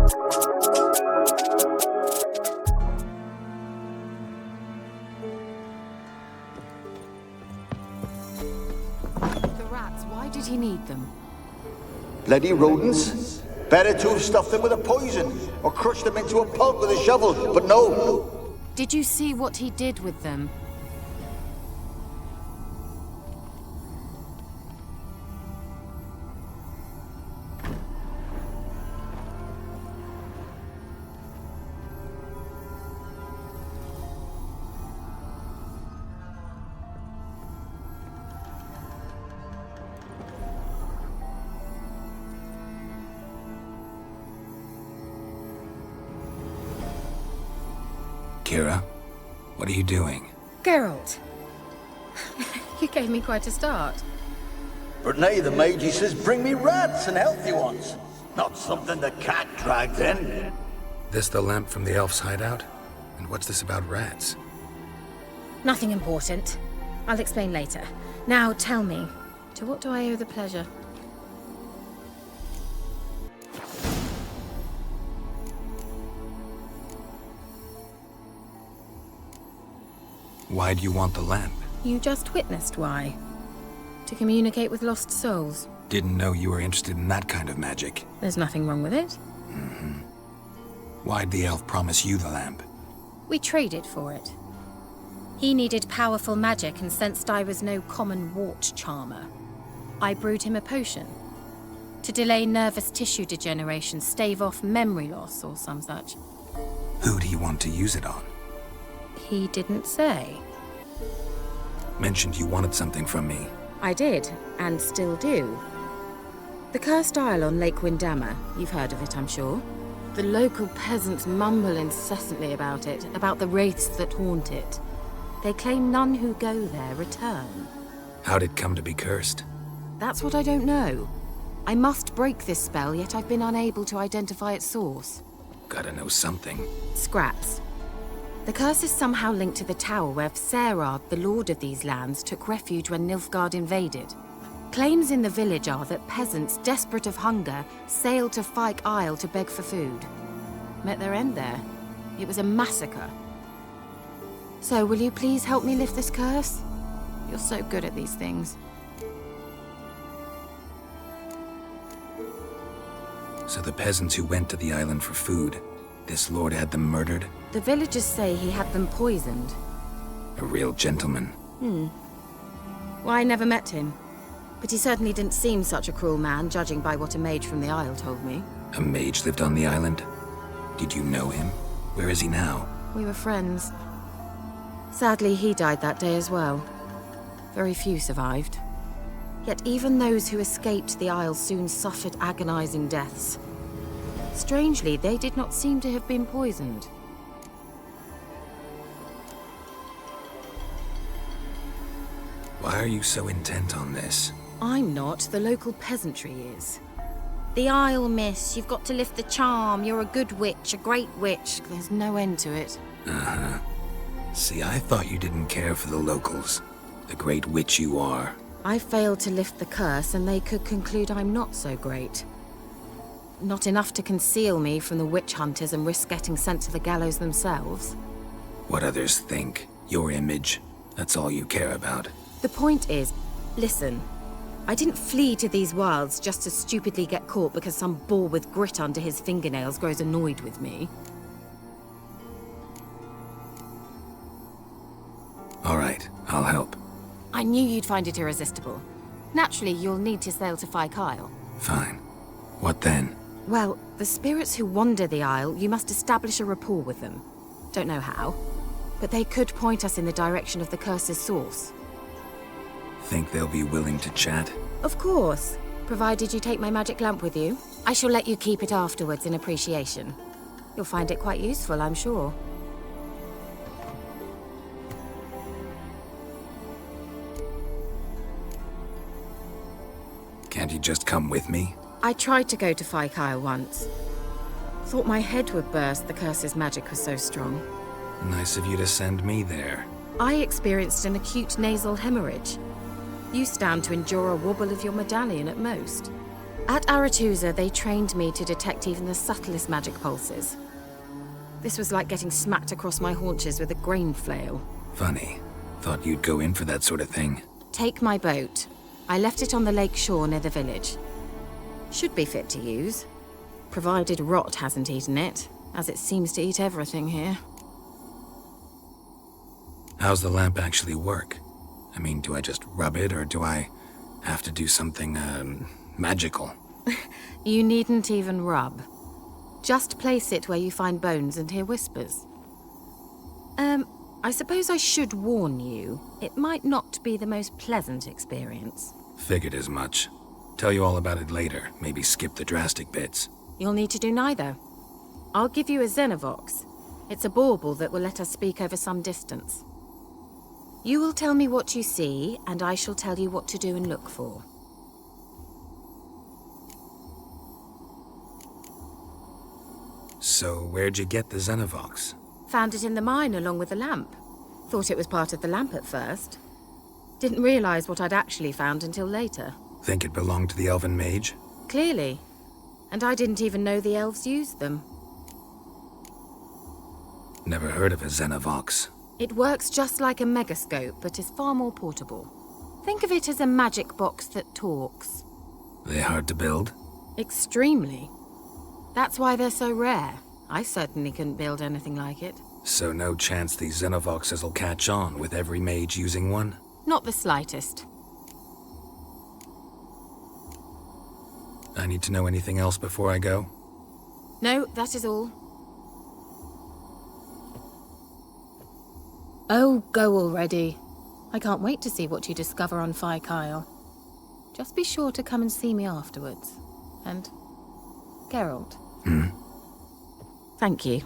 The rats, why did he need them? Bloody rodents. Better to have stuffed them with a poison, or crushed them into a pulp with a shovel, but no. Did you see what he did with them? Keira, what are you doing? Geralt. You gave me quite a start. But nay, the mage, he says, bring me rats and healthy ones. Not something the cat dragged in. This the lamp from the elf's hideout? And what's this about rats? Nothing important. I'll explain later. Now tell me, to what do I owe the pleasure? Why do you want the lamp? You just witnessed why. To communicate with lost souls. Didn't know you were interested in that kind of magic. There's nothing wrong with it. Why'd the elf promise you the lamp? We traded for it. He needed powerful magic and sensed I was no common wart charmer. I brewed him a potion. To delay nervous tissue degeneration, stave off memory loss or some such. Who'd he want to use it on? He didn't say. Mentioned you wanted something from me. I did, and still do. The cursed isle on Lake Windammer. You've heard of it, I'm sure. The local peasants mumble incessantly about it, about the wraiths that haunt it. They claim none who go there return. How'd it come to be cursed? That's what I don't know. I must break this spell, yet I've been unable to identify its source. Gotta know something. Scraps. The curse is somehow linked to the tower where Serard, the lord of these lands, took refuge when Nilfgaard invaded. Claims in the village are that peasants, desperate of hunger, sailed to Fyke Isle to beg for food. Met their end there. It was a massacre. So, will you please help me lift this curse? You're so good at these things. So the peasants who went to the island for food, this lord had them murdered? The villagers say he had them poisoned. A real gentleman. Well, I never met him. But he certainly didn't seem such a cruel man, judging by what a mage from the Isle told me. A mage lived on the island? Did you know him? Where is he now? We were friends. Sadly, he died that day as well. Very few survived. Yet even those who escaped the Isle soon suffered agonizing deaths. Strangely, they did not seem to have been poisoned. Why are you so intent on this? I'm not. The local peasantry is. The Isle, miss. You've got to lift the charm. You're a good witch, a great witch. There's no end to it. See, I thought you didn't care for the locals. The great witch you are. I failed to lift the curse, and they could conclude I'm not so great. Not enough to conceal me from the witch hunters and risk getting sent to the gallows themselves. What others think, your image, that's all you care about. The point is, listen, I didn't flee to these wilds just to stupidly get caught because some boar with grit under his fingernails grows annoyed with me. All right, I'll help. I knew you'd find it irresistible. Naturally, you'll need to sail to Fyke Isle. Fine. What then? Well, the spirits who wander the Isle, you must establish a rapport with them. Don't know how, but they could point us in the direction of the curse's source. Think they'll be willing to chat? Of course, provided you take my magic lamp with you. I shall let you keep it afterwards in appreciation. You'll find it quite useful, I'm sure. Can't you just come with me? I tried to go to Fyke Isle once. Thought my head would burst, the curse's magic was so strong. Nice of you to send me there. I experienced an acute nasal hemorrhage. You stand to endure a wobble of your medallion at most. At Aretusa, they trained me to detect even the subtlest magic pulses. This was like getting smacked across my haunches with a grain flail. Funny. Thought you'd go in for that sort of thing. Take my boat. I left it on the lake shore near the village. Should be fit to use, provided rot hasn't eaten it, as it seems to eat everything here. How's the lamp actually work? I mean, do I just rub it, or do I have to do something, magical? You needn't even rub. Just place it where you find bones and hear whispers. I suppose I should warn you, it might not be the most pleasant experience. Figured as much. Tell you all about it later, maybe skip the drastic bits. You'll need to do neither. I'll give you a Xenovox. It's a bauble that will let us speak over some distance. You will tell me what you see, and I shall tell you what to do and look for. So, where'd you get the Xenovox? Found it in the mine along with the lamp. Thought it was part of the lamp at first. Didn't realize what I'd actually found until later. Think it belonged to the Elven Mage? Clearly. And I didn't even know the elves used them. Never heard of a Xenovox. It works just like a megascope, but is far more portable. Think of it as a magic box that talks. They hard to build? Extremely. That's why they're so rare. I certainly couldn't build anything like it. So no chance these Xenovoxes will catch on with every mage using one? Not the slightest. I need to know anything else before I go? No, that is all. Oh, go already. I can't wait to see what you discover on Phi Kyle. Just be sure to come and see me afterwards. And Geralt. Thank you.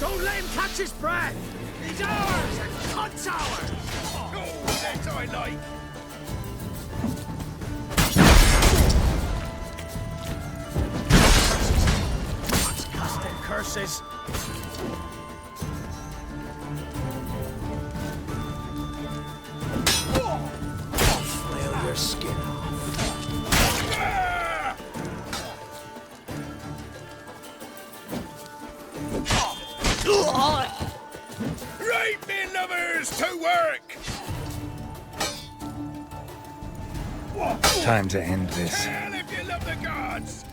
Don't let him catch his breath! He's ours and cunt's ours! Oh, that's I like! Let's cast them curses! Flail your skin off! Right, me lovers, to work! Time to end this. Hell if you love the gods!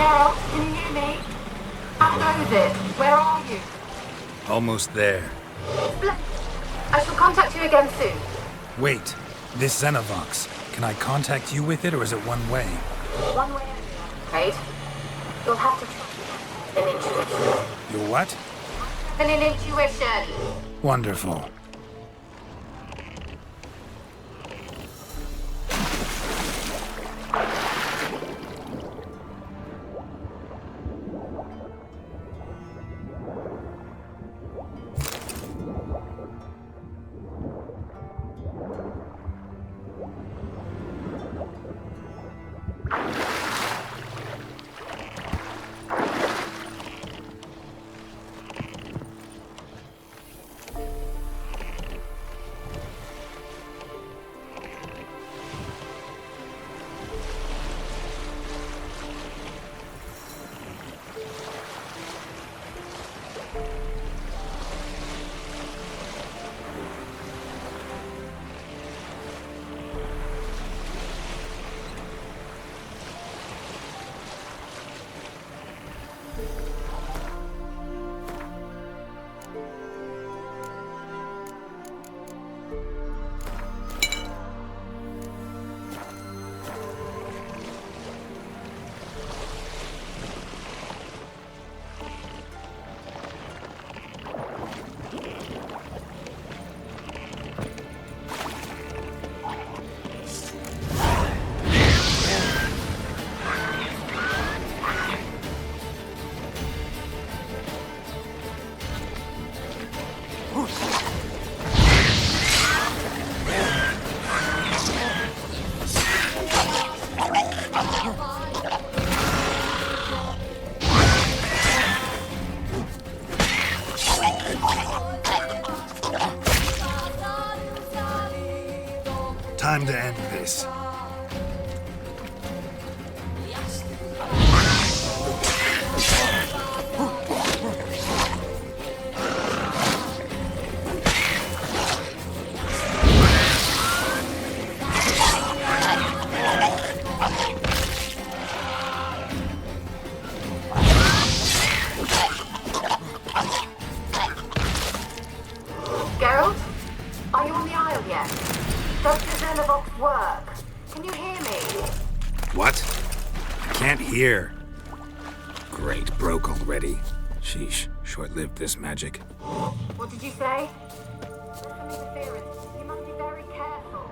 Geralt, can you hear me? How goes it? Where are you? Almost there. I shall contact you again soon. Wait, this Xenovox. Can I contact you with it, or is it one way? One way, I'm afraid. You'll have to trust an intuition. Your what? An intuition. Wonderful. Time to end this. Geralt? Are you on the Isle yet? Does the Xenovox work? Can you hear me? What? I can't hear. Great, broke already. Sheesh, short-lived this magic. What did you say? There's some interference. You must be very careful.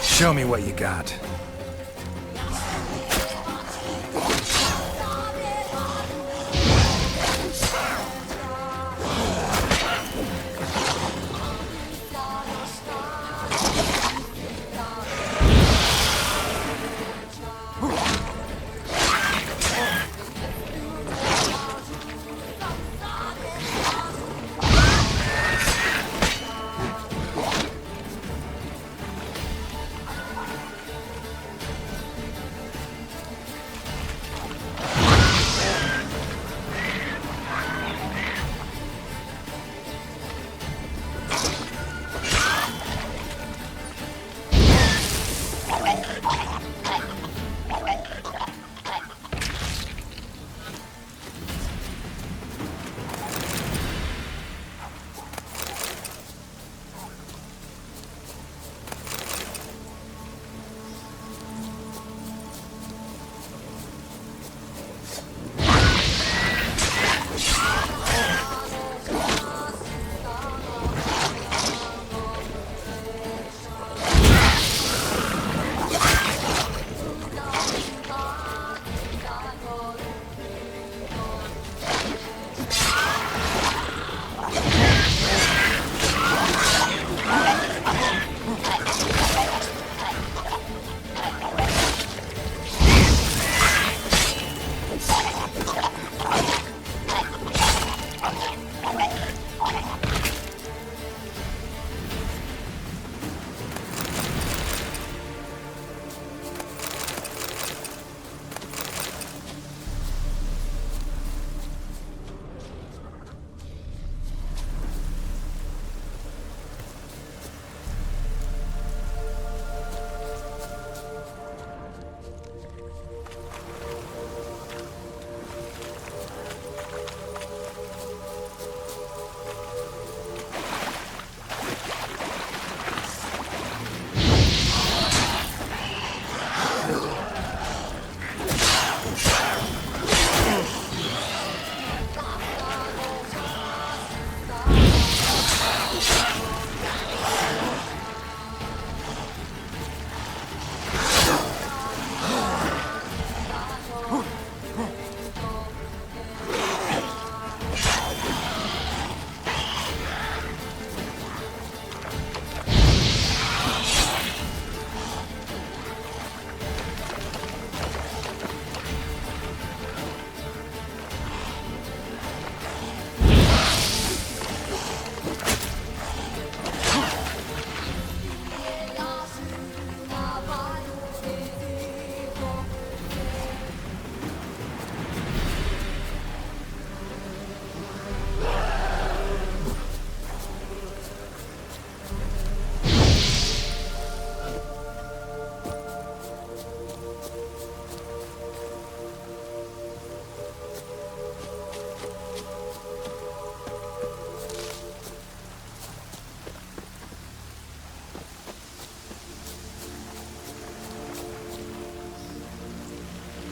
Show me what you got.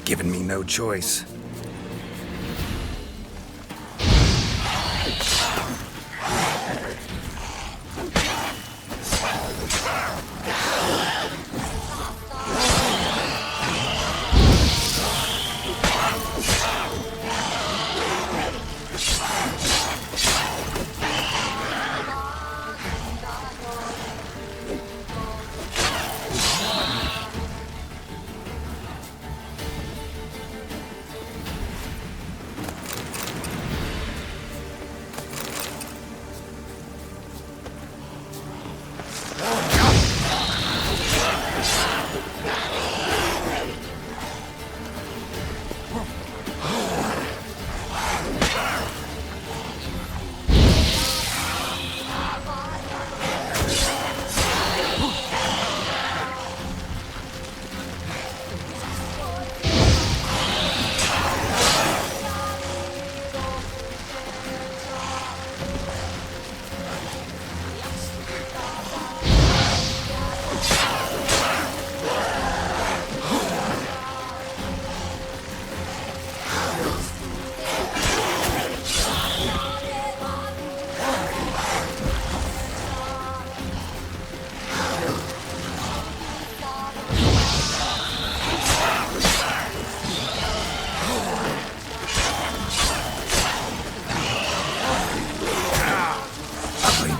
given me no choice.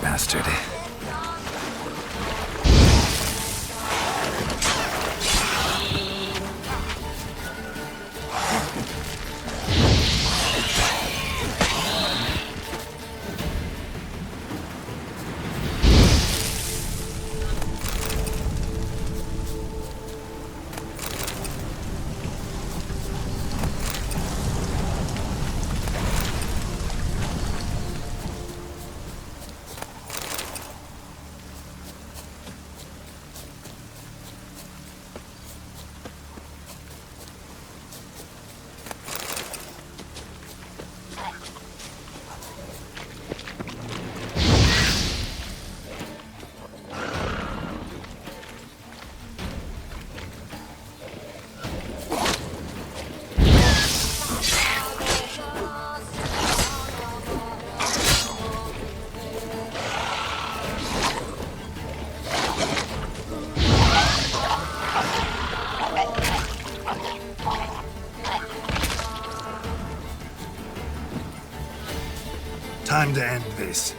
Bastard. Time to end this.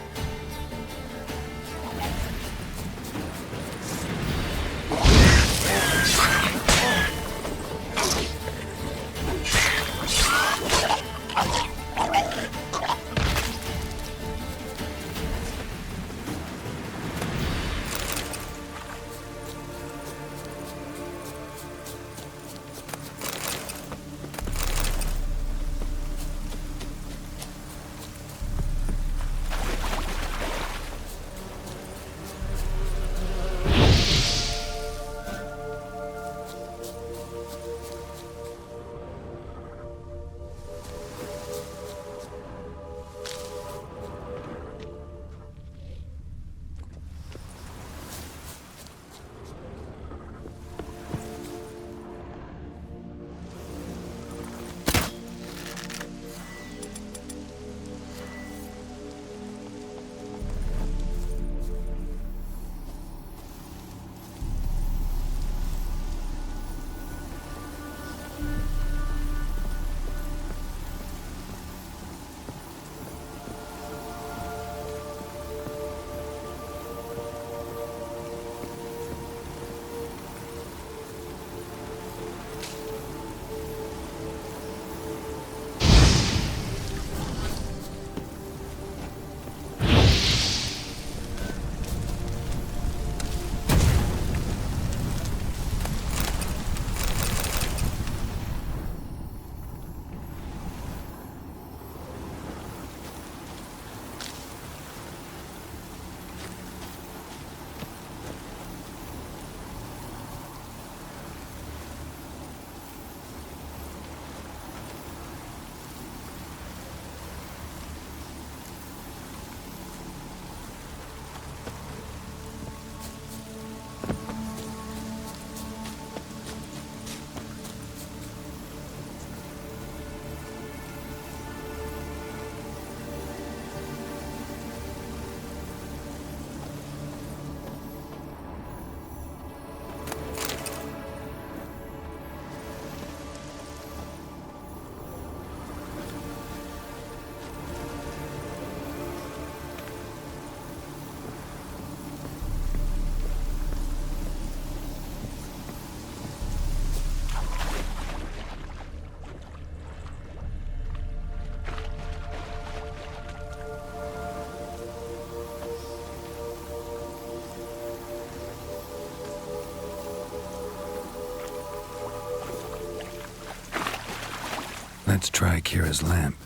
Let's try Kira's lamp.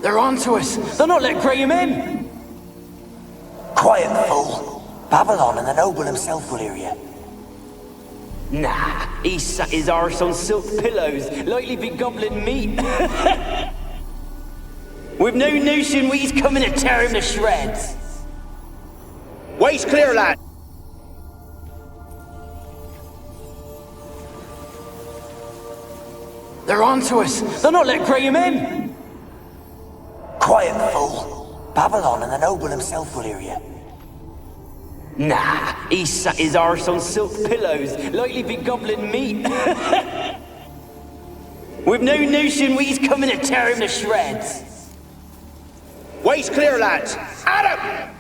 They're onto us! They'll not let Graham in! Quiet, fool. Babylon and the noble himself will hear you. Nah, he sat his arse on silk pillows, likely be gobbling meat. We've no notion we's coming to tear him to shreds. Way's clear, lad. They're onto us! They'll not let Graham in! Quiet, fool. Babylon and the noble himself will hear you. Nah, he sat his arse on silk pillows, likely be gobbling meat. We've no notion we's coming to tear him to shreds. Way's clear, lads. Adam!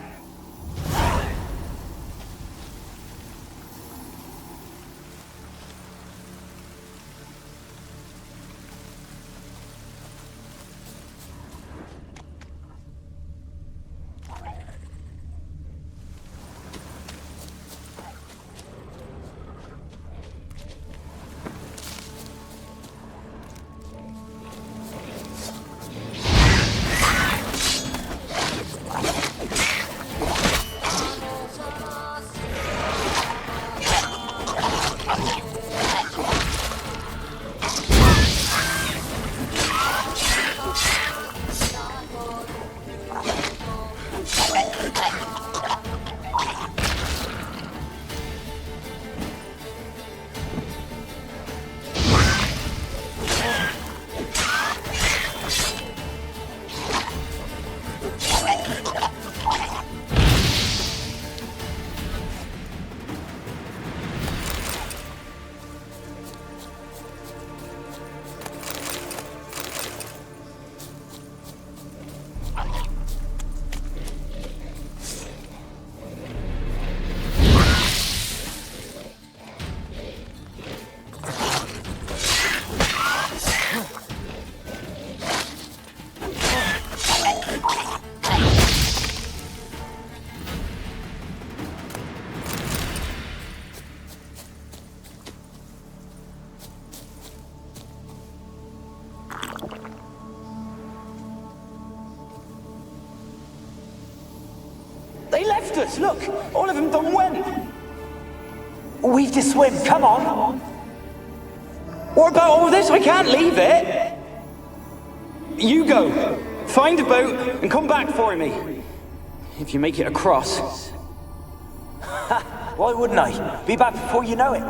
They left us, look! All of them done went! We've to swim, come on! What about all this? I can't leave it! You go! Find a boat and come back for me. If you make it across. Why wouldn't I? Be back before you know it.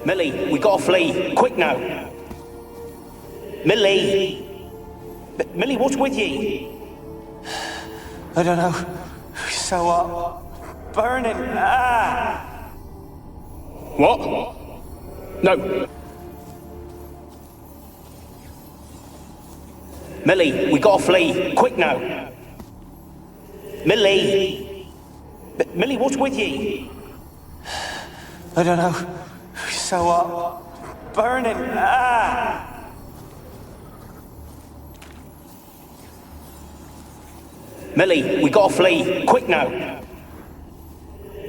Millie, we gotta flee. Quick now. Millie! Millie, what's with ye? I don't know. So burning. Ah! What? No. Millie, we gotta flee. Quick now. Millie! Millie, what's with ye? I don't know. So burning. Ah! Millie, we gotta flee. Quick now.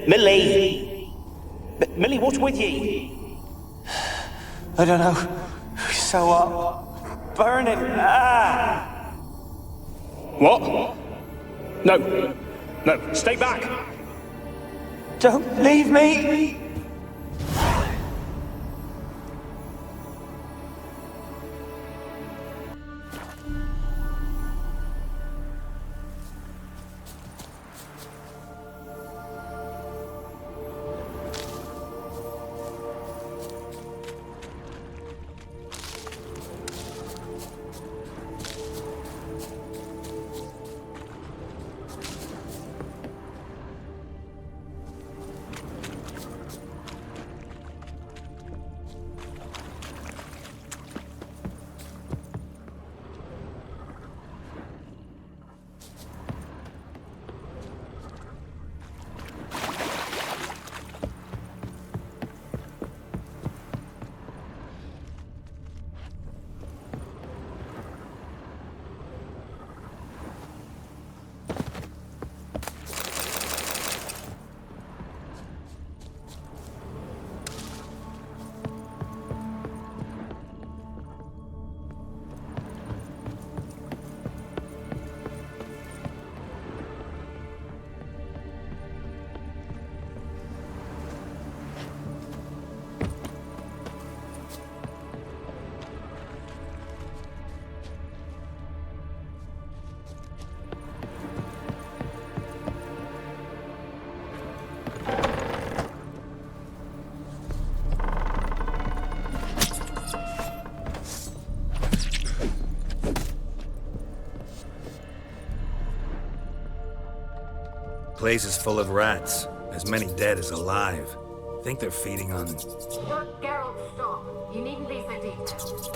Millie! Millie, what's with ye? I don't know. So burning. Ah! What? No. No, stay back. Don't leave me. Place is full of rats. As many dead as alive. Think they're feeding on... Geralt, stop. You needn't be so detailed.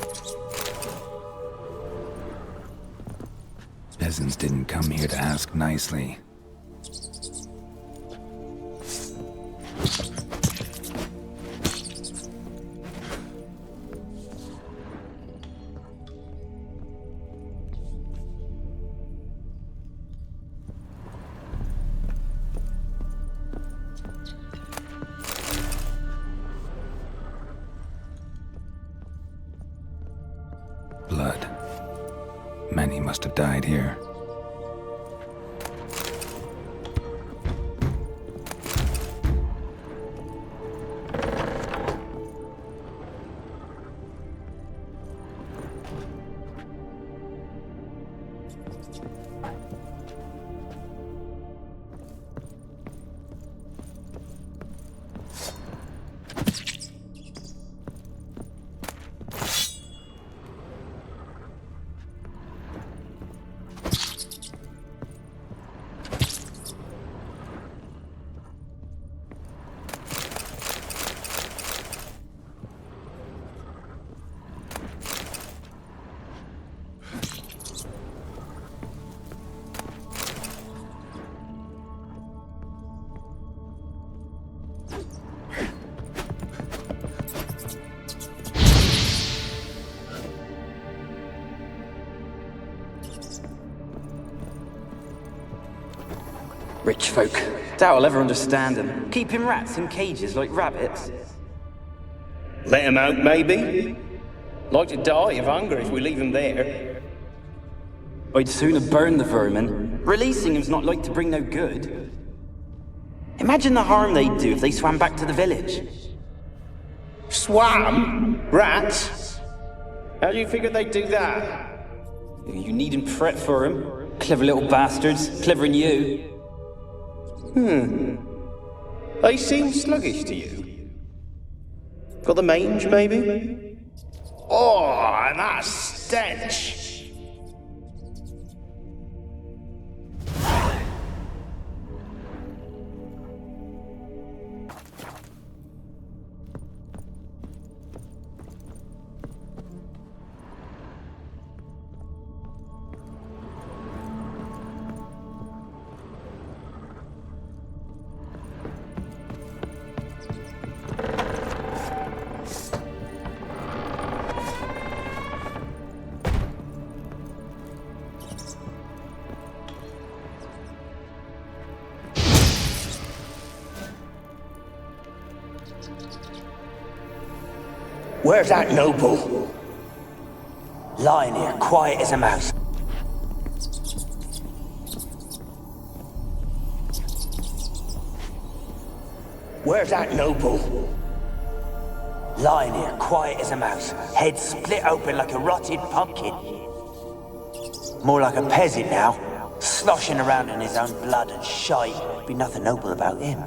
Peasants didn't come here to ask nicely. Blood. Many must have died here. Rich folk. Doubt I'll ever understand them. Keeping rats in cages like rabbits. Let him out, maybe? Like to die of hunger if we leave him there. I'd sooner burn the vermin. Releasing him's not like to bring no good. Imagine the harm they'd do if they swam back to the village. Swam? Rats? How do you figure they'd do that? You needn't fret for 'em. Clever little bastards. Clever'n you. They seem sluggish to you. Got the mange, maybe? Oh, and that stench! Where's that noble? Lying here, quiet as a mouse. Where's that noble? Lying here, quiet as a mouse. Head split open like a rotted pumpkin. More like a peasant now. Sloshing around in his own blood and shite. Be nothing noble about him.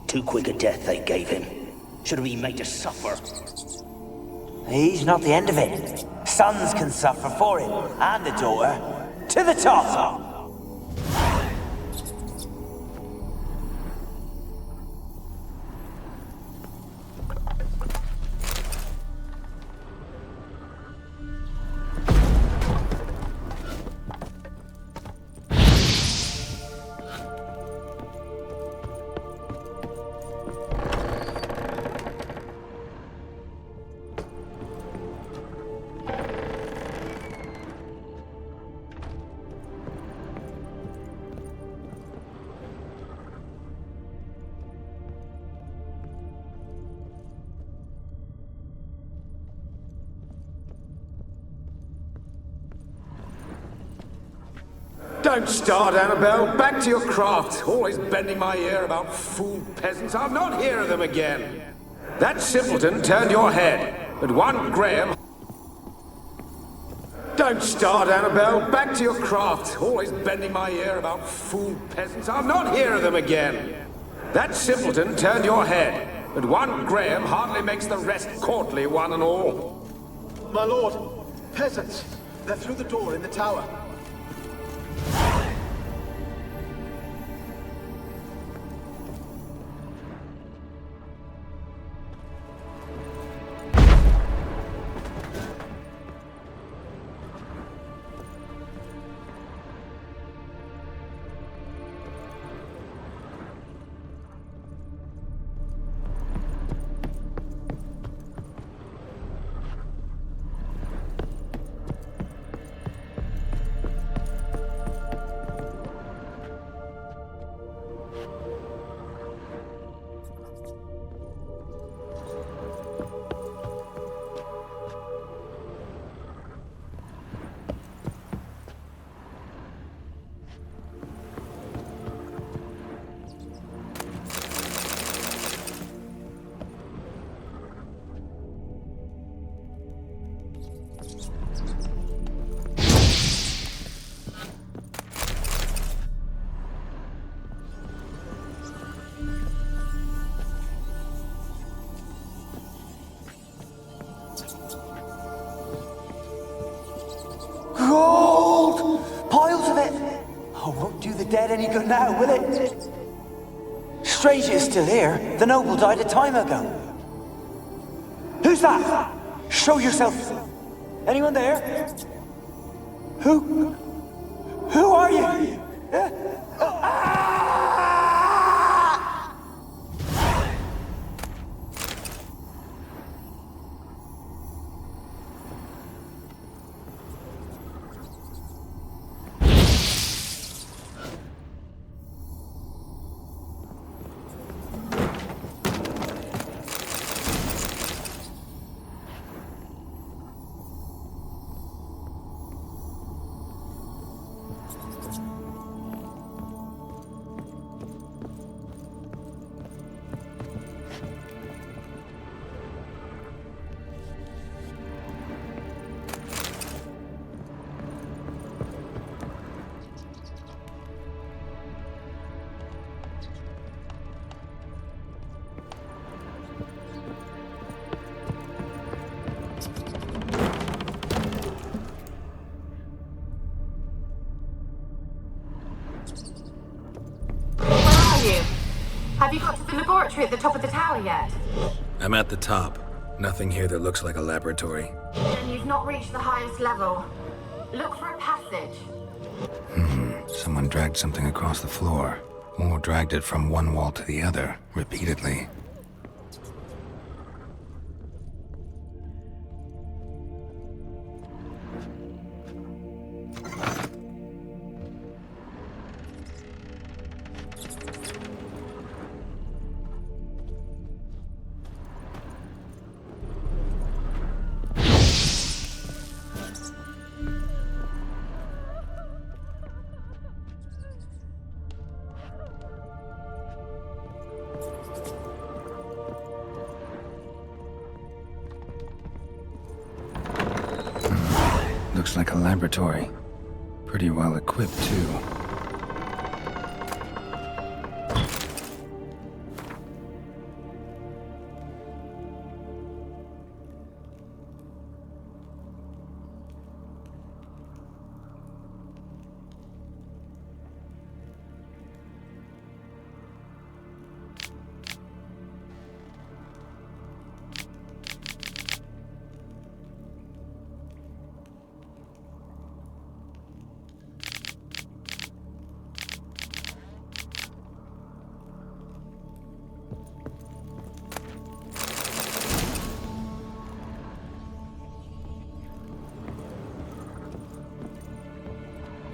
Too quick a death they gave him. Should have been made to suffer. He's not the end of it. Sons can suffer for him, and the daughter. To the top! Don't start, Annabelle. Back to your craft. Always bending my ear about fool peasants. I'll not hear of them again. That simpleton turned your head, but one Graham... Don't start, Annabelle. Back to your craft. Always bending my ear about fool peasants. I'll not hear of them again. That simpleton turned your head, but one Graham hardly makes the rest courtly, one and all. My lord, peasants. They're through the door in the tower. dead any good now, will it? Strange it's still here. The noble died a time ago. Who's that? Show yourself. Anyone there? Who are you? Have you got to the laboratory at the top of the tower yet? I'm at the top. Nothing here that looks like a laboratory. Then you've not reached the highest level. Look for a passage. Someone dragged something across the floor. Or dragged it from one wall to the other, repeatedly. Looks like a laboratory. Pretty well equipped, too.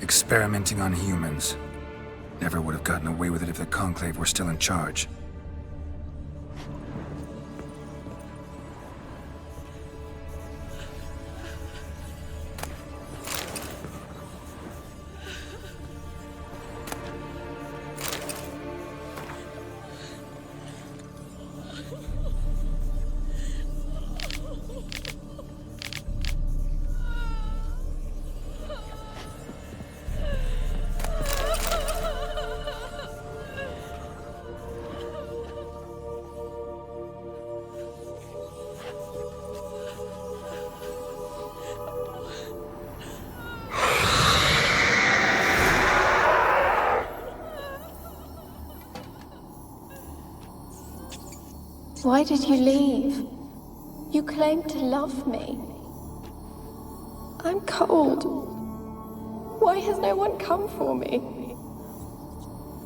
Experimenting on humans. Never would have gotten away with it if the Conclave were still in charge. Why did you leave? You claimed to love me. I'm cold. Why has no one come for me?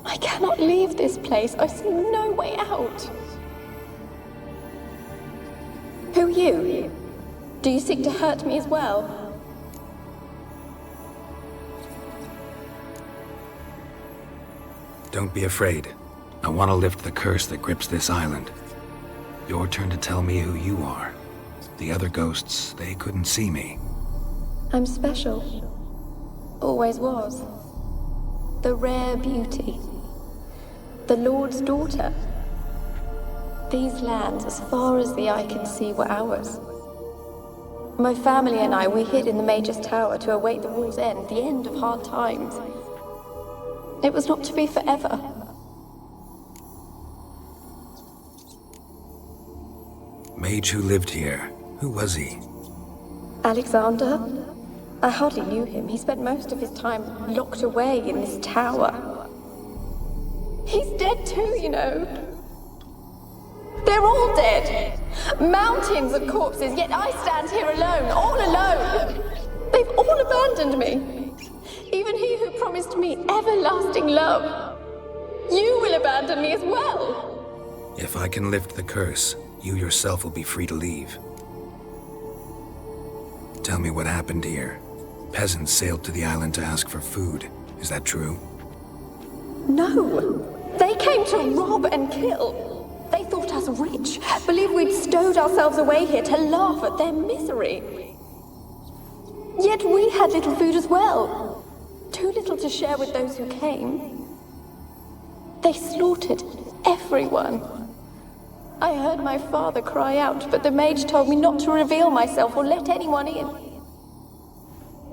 I cannot leave this place. I see no way out. Who are you? Do you seek to hurt me as well? Don't be afraid. I want to lift the curse that grips this island. Your turn to tell me who you are. The other ghosts, they couldn't see me. I'm special. Always was. The rare beauty. The Lord's daughter. These lands, as far as the eye can see, were ours. My family and I, we hid in the Mage's Tower to await the war's end, the end of hard times. It was not to be forever. Mage who lived here. Who was he? Alexander? I hardly knew him. He spent most of his time locked away in this tower. He's dead too, you know. They're all dead. Mountains of corpses, yet I stand here alone, all alone. They've all abandoned me. Even he who promised me everlasting love. You will abandon me as well. If I can lift the curse, you yourself will be free to leave. Tell me what happened here. Peasants sailed to the island to ask for food. Is that true? No. They came to rob and kill. They thought us rich, believed we'd stowed ourselves away here to laugh at their misery. Yet we had little food as well. Too little to share with those who came. They slaughtered everyone. I heard my father cry out, but the mage told me not to reveal myself or let anyone in.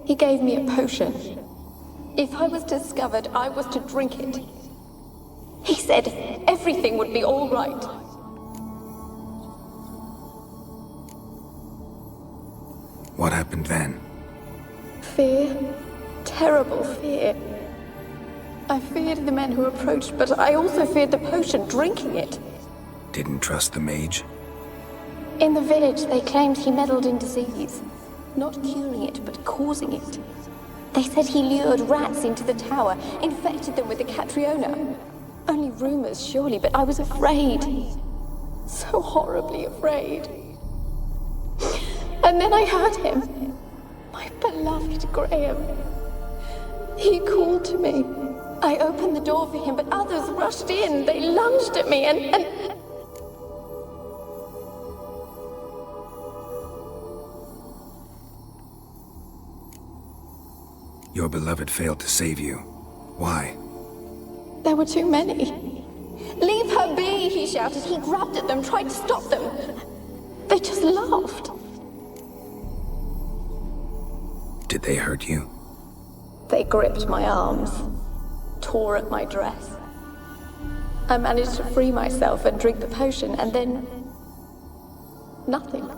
He gave me a potion. If I was discovered, I was to drink it. He said everything would be all right. What happened then? Fear. Terrible fear. I feared the men who approached, but I also feared the potion, drinking it. Didn't trust the mage? In the village, they claimed he meddled in disease. Not curing it, but causing it. They said he lured rats into the tower, infected them with the Catriona. Only rumors, surely, but I was afraid. So horribly afraid. And then I heard him. My beloved Graham. He called to me. I opened the door for him, but others rushed in. They lunged at me and... Your beloved failed to save you. Why? There were too many. Leave her be, he shouted. He grabbed at them, tried to stop them. They just laughed. Did they hurt you? They gripped my arms, tore at my dress. I managed to free myself and drink the potion, and then... nothing.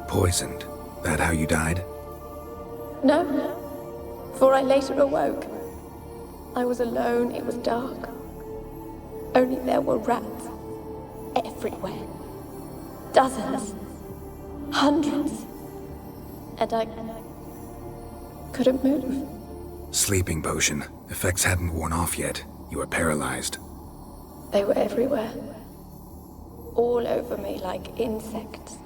Poisoned? That how you died? No, for I later awoke. I was alone, it was dark. Only there were rats. Everywhere. Dozens. Hundreds. And I couldn't move. Sleeping potion. Effects hadn't worn off yet. You were paralyzed. They were everywhere. All over me like insects.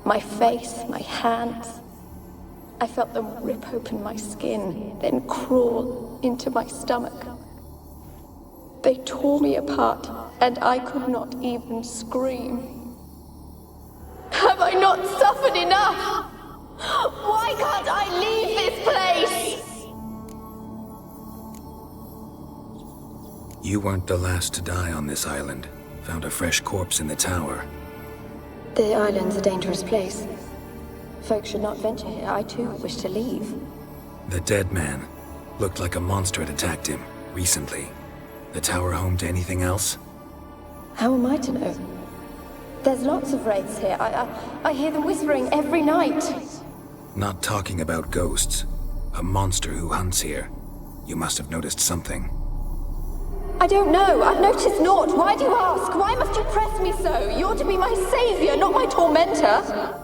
My face, my hands. I felt them rip open my skin, then crawl into my stomach. They tore me apart, and I could not even scream. Have I not suffered enough? Why can't I leave this place? You weren't the last to die on this island. Found a fresh corpse in the tower. The island's a dangerous place. Folks should not venture here. I too wish to leave. The dead man. Looked like a monster had attacked him, recently. The tower home to anything else? How am I to know? There's lots of wraiths here. I hear them whispering every night. Not talking about ghosts. A monster who hunts here. You must have noticed something. I don't know. I've noticed naught. Why do you ask? Why must you press me so? You're to be my savior, not my tormentor.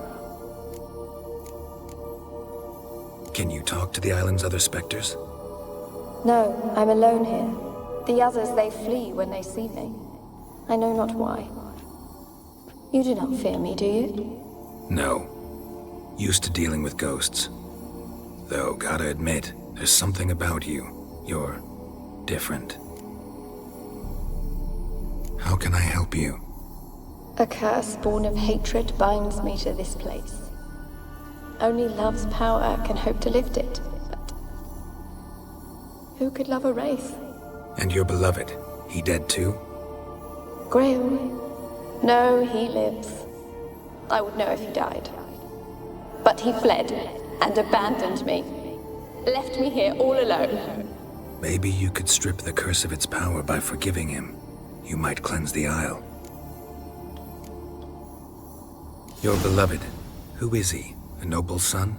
Can you talk to the island's other specters? No, I'm alone here. The others, they flee when they see me. I know not why. You do not fear me, do you? No. Used to dealing with ghosts. Though, gotta admit, there's something about you. You're different. How can I help you? A curse born of hatred binds me to this place. Only love's power can hope to lift it, but who could love a wraith? And your beloved, he dead too? Graham? No, he lives. I would know if he died. But he fled and abandoned me. Left me here all alone. Maybe you could strip the curse of its power by forgiving him. You might cleanse the isle. Your beloved, who is he? A noble son?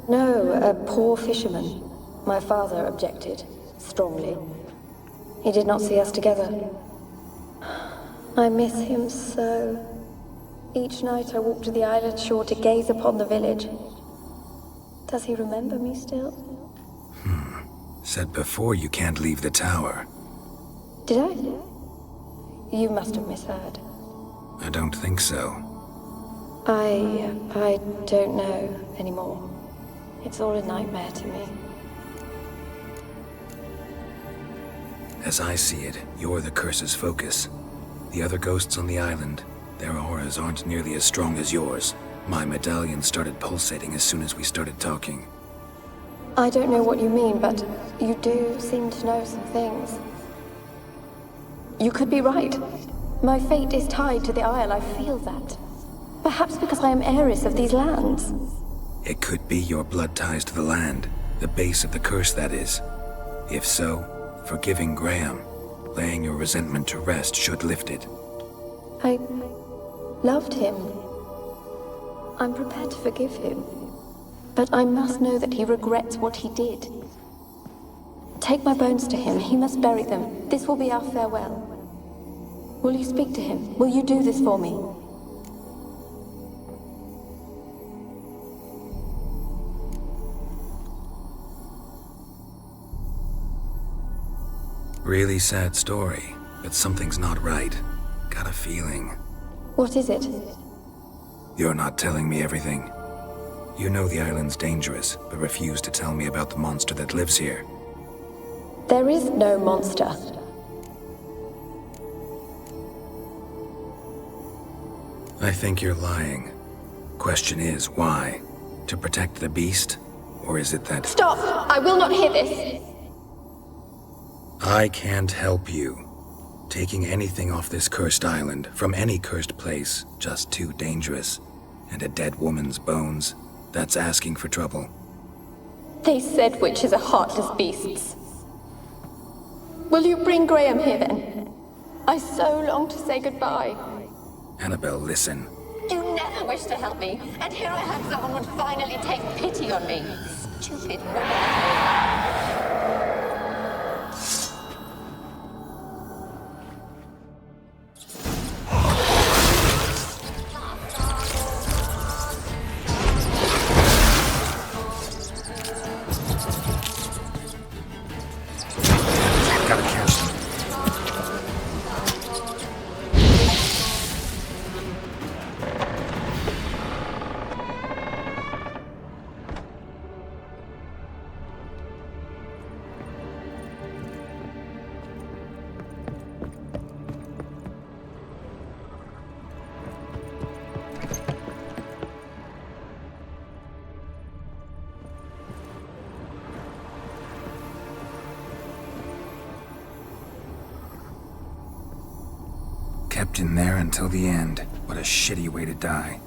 No, a poor fisherman. My father objected, strongly. He did not see us together. I miss him so. Each night I walk to the island shore to gaze upon the village. Does he remember me still? Said before you can't leave the tower. Did I? You must have misheard. I don't think so. I don't know anymore. It's all a nightmare to me. As I see it, you're the curse's focus. The other ghosts on the island, their auras aren't nearly as strong as yours. My medallion started pulsating as soon as we started talking. I don't know what you mean, but you do seem to know some things. You could be right. My fate is tied to the Isle, I feel that. Perhaps because I am heiress of these lands. It could be your blood ties to the land, the base of the curse, that is. If so, forgiving Graham, laying your resentment to rest should lift it. I loved him. I'm prepared to forgive him. But I must know that he regrets what he did. Take my bones to him. He must bury them. This will be our farewell. Will you speak to him? Will you do this for me? Really sad story, but something's not right. Got a feeling. What is it? You're not telling me everything. You know the island's dangerous, but refuse to tell me about the monster that lives here. There is no monster. I think you're lying. Question is, why? To protect the beast? Or is it that— Stop! I will not hear this! I can't help you. Taking anything off this cursed island, from any cursed place, just too dangerous. And a dead woman's bones, that's asking for trouble. They said witches are heartless beasts. Will you bring Graham here then? I so long to say goodbye. Annabelle, listen. You never wished to help me, and here I have someone would finally take pity on me. Stupid woman. Gotta catch them. Kept in there until the end. What a shitty way to die.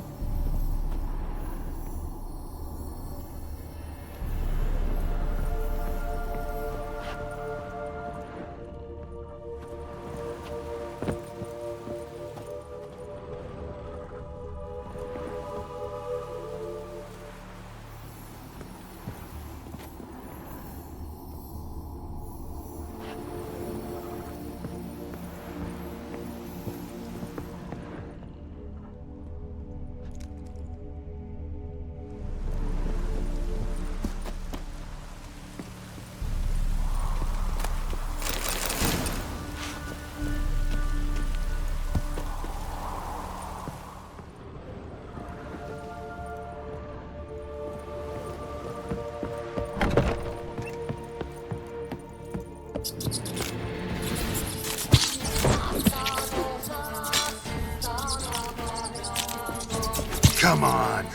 Come on!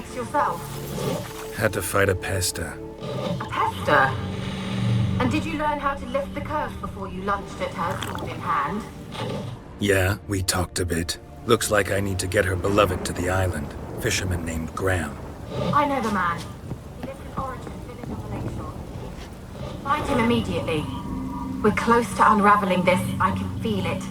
RX yourself? Had to fight a pester. A pester? And did you learn how to lift the curse before you lunged at her, sword in hand? Yeah, we talked a bit. Looks like I need to get her beloved to the island. Fisherman named Graham. I know the man. He lives in Origin, village on the lakeshore. Find him immediately. We're close to unraveling this. I can feel it.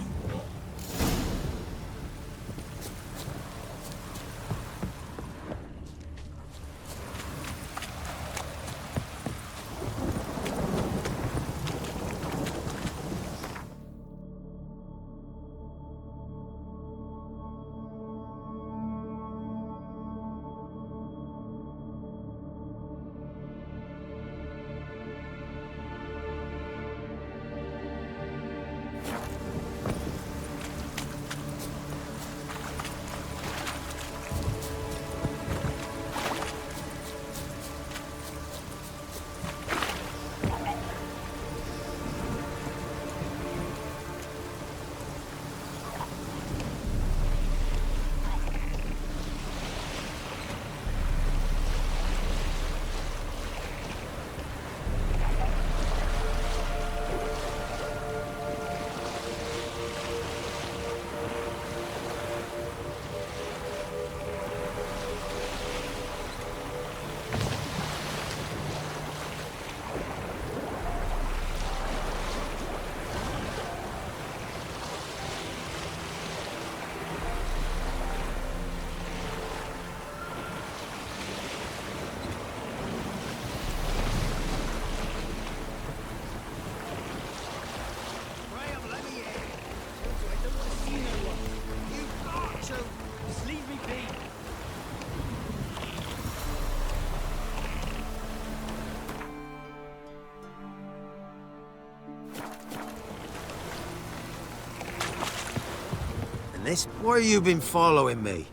Why you been following me?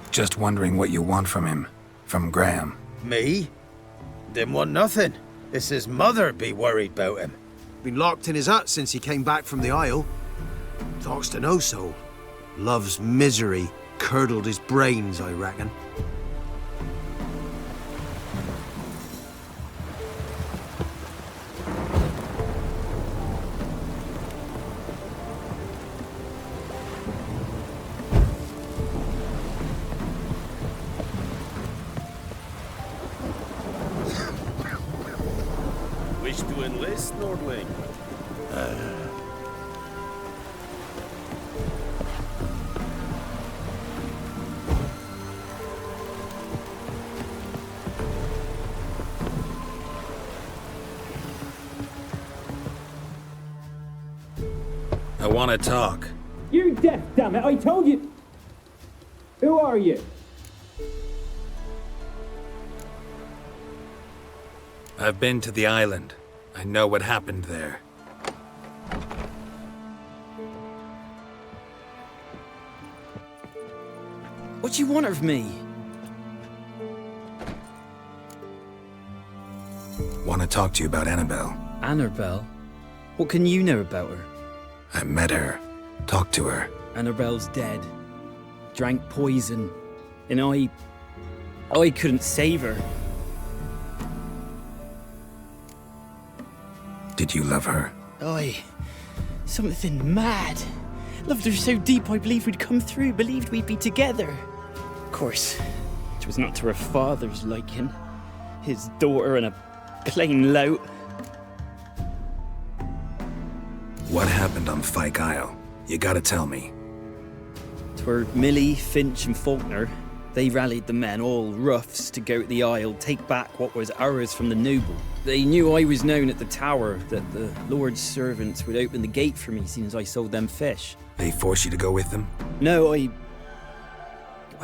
Just wondering what you want from him. From Graham. Me? Didn't want nothing. It's his mother be worried about him. Been locked in his hut since he came back from the Isle. Talks to no soul. Love's misery curdled his brains, I reckon. Wish to enlist, Nordling? I want to talk. You're deaf, damn it! I told you. Who are you? I've been to the island. I know what happened there. What do you want of me? Want to talk to you about Annabelle. Annabelle? What can you know about her? I met her. Talked to her. Annabelle's dead. Drank poison. And I couldn't save her. Did you love her? Something mad. Loved her so deep I believed we'd come through, believed we'd be together. Of course, it was not to her father's liking. His daughter and a plain lout. What happened on Fyke Isle? You gotta tell me. 'Twere Millie, Finch and Faulkner. They rallied the men, all roughs, to go to the Isle, take back what was ours from the noble. They knew I was known at the tower, that the Lord's servants would open the gate for me soon as I sold them fish. They forced you to go with them? No, I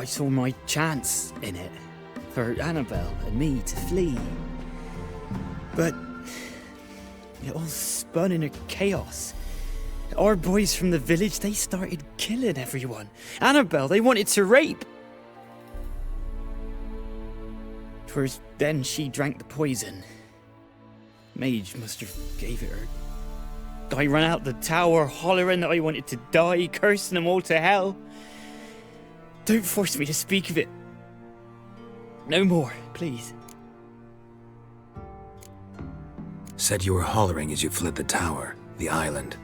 saw my chance in it, for Annabelle and me to flee. But it all spun in a chaos. Our boys from the village, they started killing everyone. Annabelle, they wanted to rape. 'Twas then she drank the poison. Mage must have gave it her. I ran out the tower hollering that I wanted to die, cursing them all to hell. Don't force me to speak of it. No more, please. Said you were hollering as you fled the tower, the island.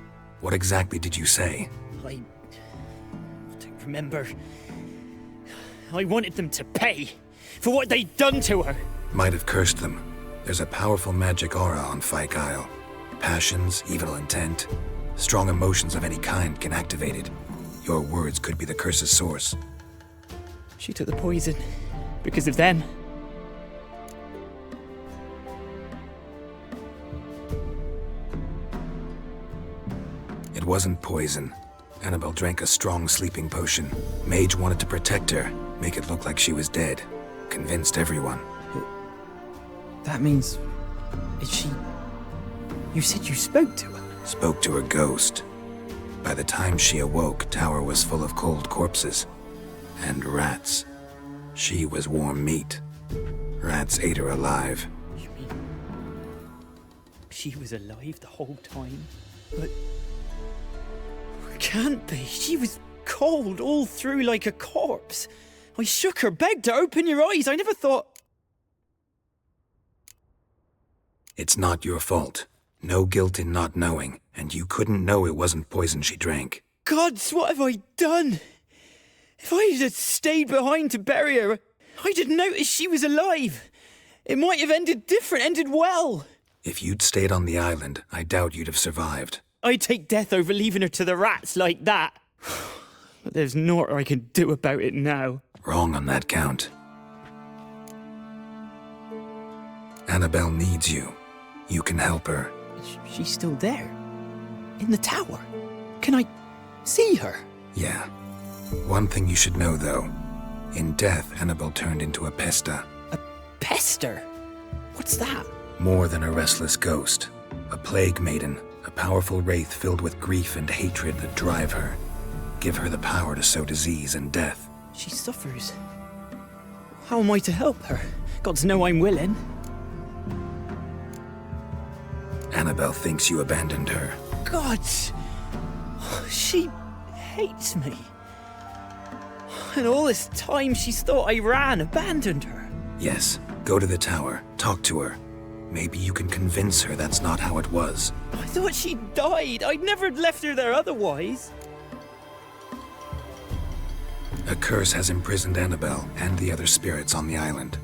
What exactly did you say? I don't remember. I wanted them to pay for what they'd done to her. Might have cursed them. There's a powerful magic aura on Fyke Isle. Passions, evil intent, strong emotions of any kind can activate it. Your words could be the curse's source. She took the poison because of them. It wasn't poison. Annabelle drank a strong sleeping potion. Mage wanted to protect her, make it look like she was dead. Convinced everyone. That means... is she... You said you spoke to her? Spoke to her ghost. By the time she awoke, Tower was full of cold corpses. And rats. She was warm meat. Rats ate her alive. You mean... she was alive the whole time? But... can't be. She was cold all through like a corpse. I shook her, begged her, open your eyes. I never thought... It's not your fault. No guilt in not knowing, and you couldn't know it wasn't poison she drank. Gods, what have I done? If I had stayed behind to bury her, I'd have noticed she was alive. It might have ended different, ended well. If you'd stayed on the island, I doubt you'd have survived. I'd take death over leaving her to the rats like that. But there's naught I can do about it now. Wrong on that count. Annabelle needs you. You can help her. She's still there. In the tower. Can I see her? Yeah. One thing you should know, though. In death, Annabelle turned into a pesta. A pester? What's that? More than a restless ghost. A plague maiden. A powerful wraith filled with grief and hatred that drive her. Give her the power to sow disease and death. She suffers. How am I to help her? Gods know I'm willing. Annabelle thinks you abandoned her. Gods! She hates me. And all this time she's thought I abandoned her. Yes, go to the tower, talk to her. Maybe you can convince her that's not how it was. I thought she died. I'd never left her there otherwise. A curse has imprisoned Annabelle and the other spirits on the island.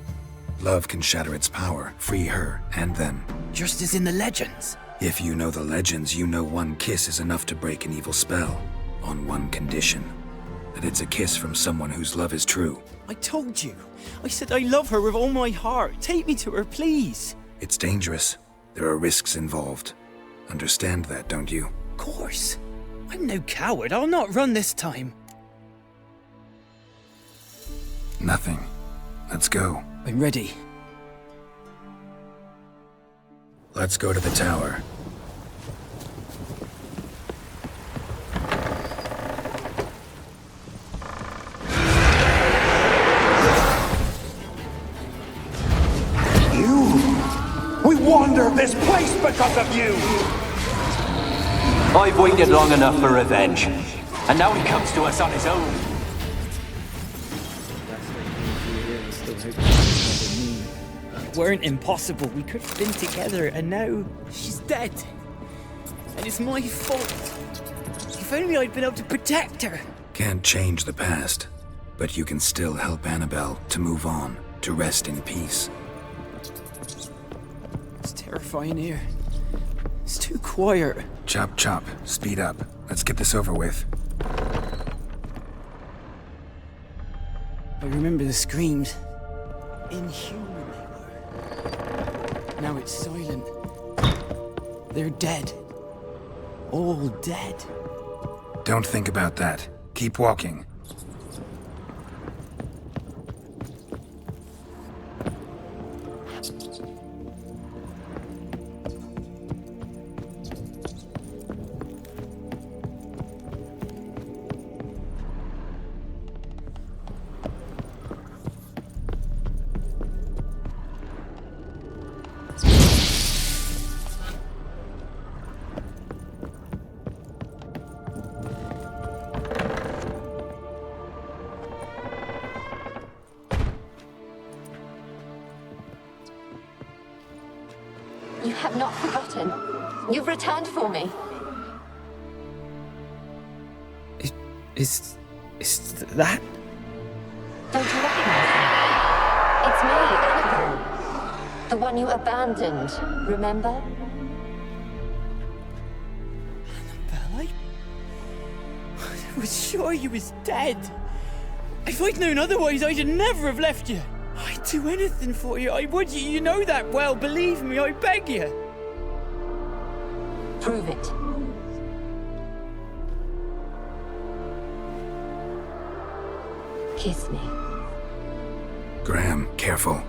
Love can shatter its power, free her and them. Just as in the legends. If you know the legends, you know one kiss is enough to break an evil spell. On one condition. That it's a kiss from someone whose love is true. I told you. I said I love her with all my heart. Take me to her, please. It's dangerous. There are risks involved. Understand that, don't you? Of course. I'm no coward. I'll not run this time. Nothing. Let's go. I'm ready. Let's go to the tower. We wander this place because of you! I've waited long enough for revenge. And now he comes to us on his own. It weren't impossible. We could have been together, and now she's dead. And it's my fault. If only I'd been able to protect her. Can't change the past, but you can still help Annabelle to move on, to rest in peace. It's terrifying here. It's too quiet. Chop chop, speed up. Let's get this over with. I remember the screams. Inhuman they were. Now it's silent. They're dead. All dead. Don't think about that. Keep walking. You have not forgotten. You've returned for me. Is that? Don't you recognize me? It's me, Annabelle. The one you abandoned, remember? Annabelle, I was sure you was dead. If I'd known otherwise, I'd never have left you. I'd do anything for you. I would. You know that well. Believe me, I beg you. Prove it. Kiss me. Graham, careful.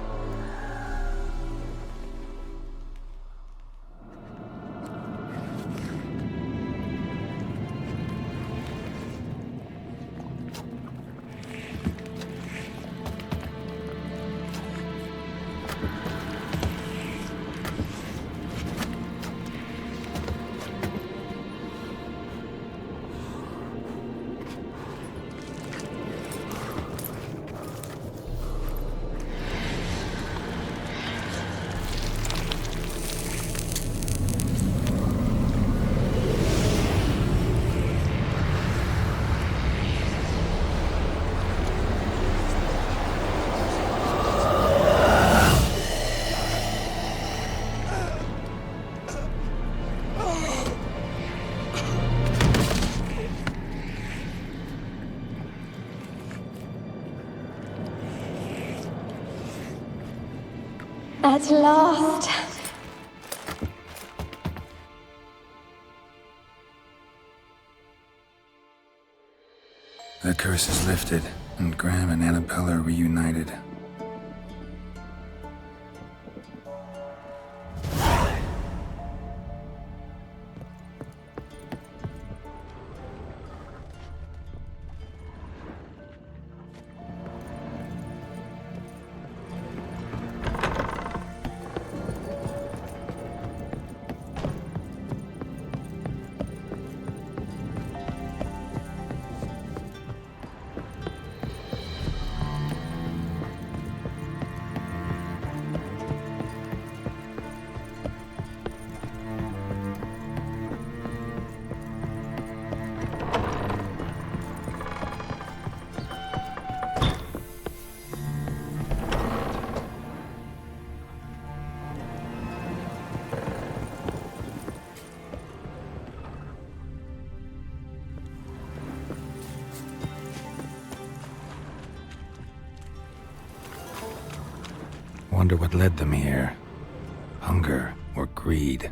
At last. The curse is lifted, and Graham and Annabelle are reunited. Wonder what led them here. Hunger or greed?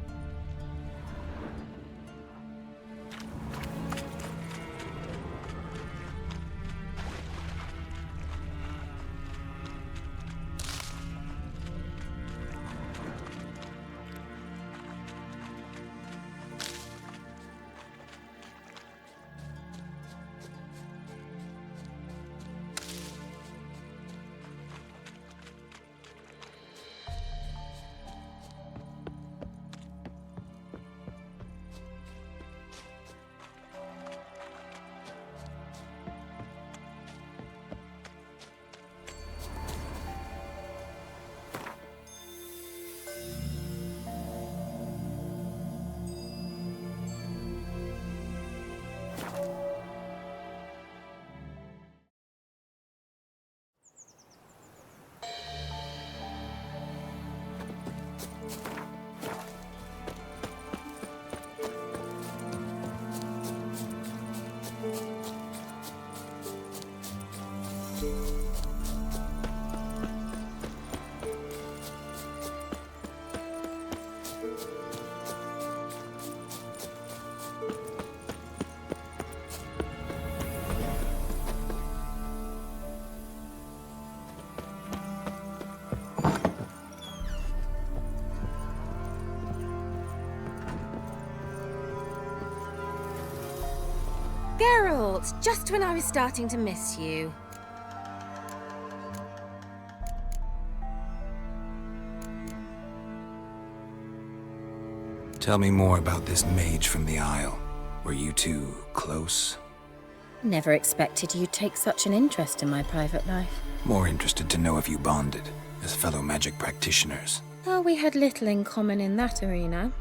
Geralt, just when I was starting to miss you. Tell me more about this mage from the Isle. Were you two close? Never expected you'd take such an interest in my private life. More interested to know if you bonded as fellow magic practitioners. Oh, we had little in common in that arena.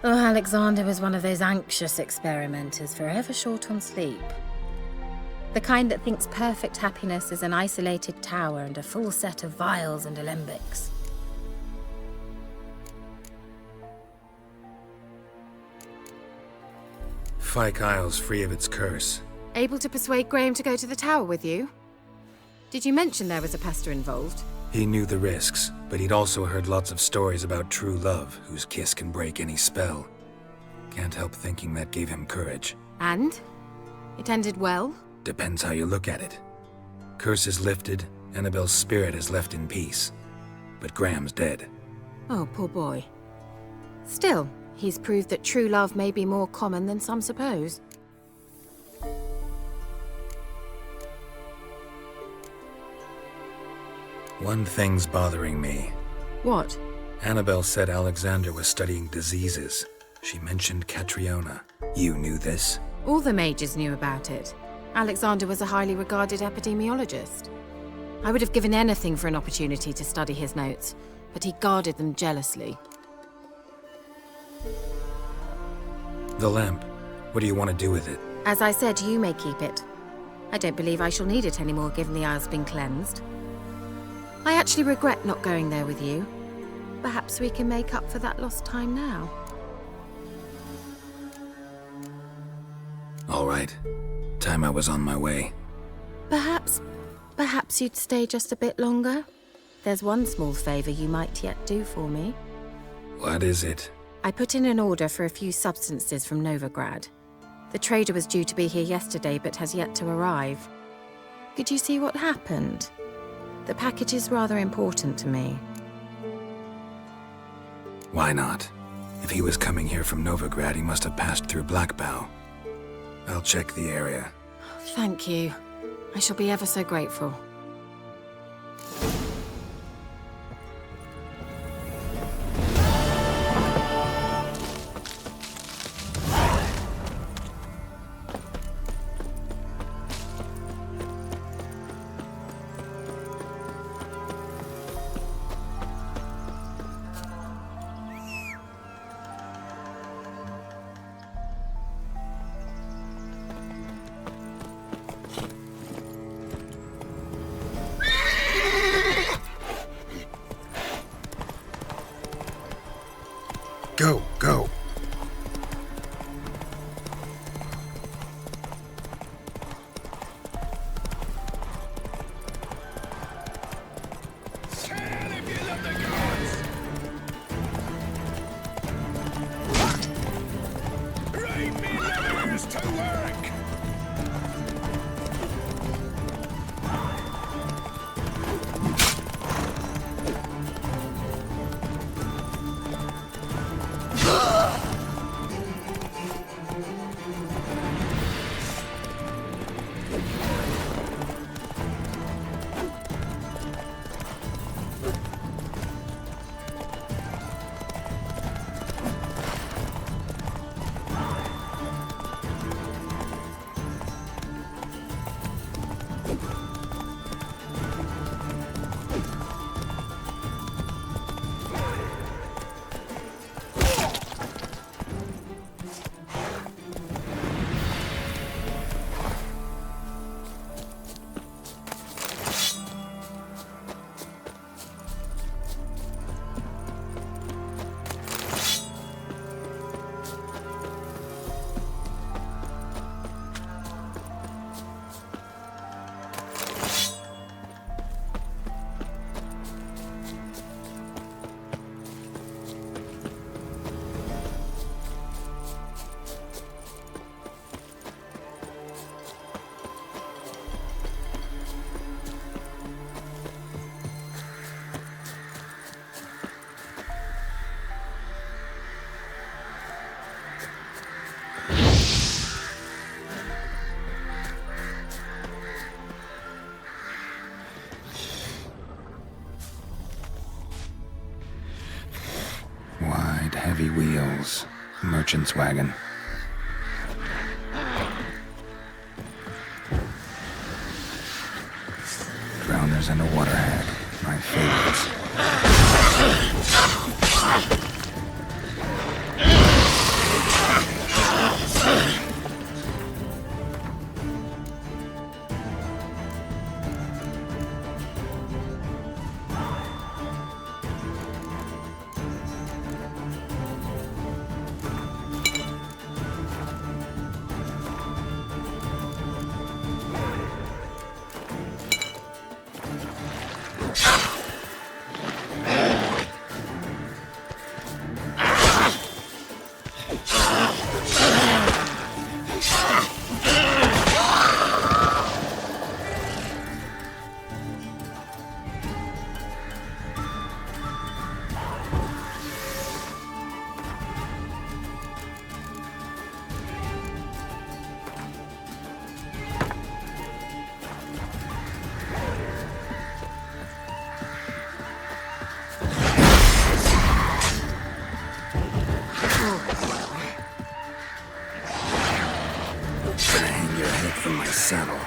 Oh, Alexander was one of those anxious experimenters, forever short on sleep. The kind that thinks perfect happiness is an isolated tower and a full set of vials and alembics. Fyke Isle's free of its curse. Able to persuade Graham to go to the tower with you? Did you mention there was a pester involved? He knew the risks, but he'd also heard lots of stories about true love, whose kiss can break any spell. Can't help thinking that gave him courage. And? It ended well? Depends how you look at it. Curse is lifted, Annabelle's spirit is left in peace. But Graham's dead. Oh, poor boy. Still, he's proved that true love may be more common than some suppose. One thing's bothering me. What? Annabelle said Alexander was studying diseases. She mentioned Catriona. You knew this? All the mages knew about it. Alexander was a highly regarded epidemiologist. I would have given anything for an opportunity to study his notes, but he guarded them jealously. The lamp. What do you want to do with it? As I said, you may keep it. I don't believe I shall need it anymore, given the Isle's been cleansed. I actually regret not going there with you. Perhaps we can make up for that lost time now. All right. Time I was on my way. Perhaps you'd stay just a bit longer? There's one small favor you might yet do for me. What is it? I put in an order for a few substances from Novigrad. The trader was due to be here yesterday, but has yet to arrive. Could you see what happened? The package is rather important to me. Why not? If he was coming here from Novigrad, he must have passed through Blackbow. I'll check the area. Thank you. I shall be ever so grateful. Go, go. Heavy wheels. Merchant's wagon. Drowners and a water hag. My favorites. From my saddle.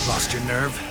Lost your nerve?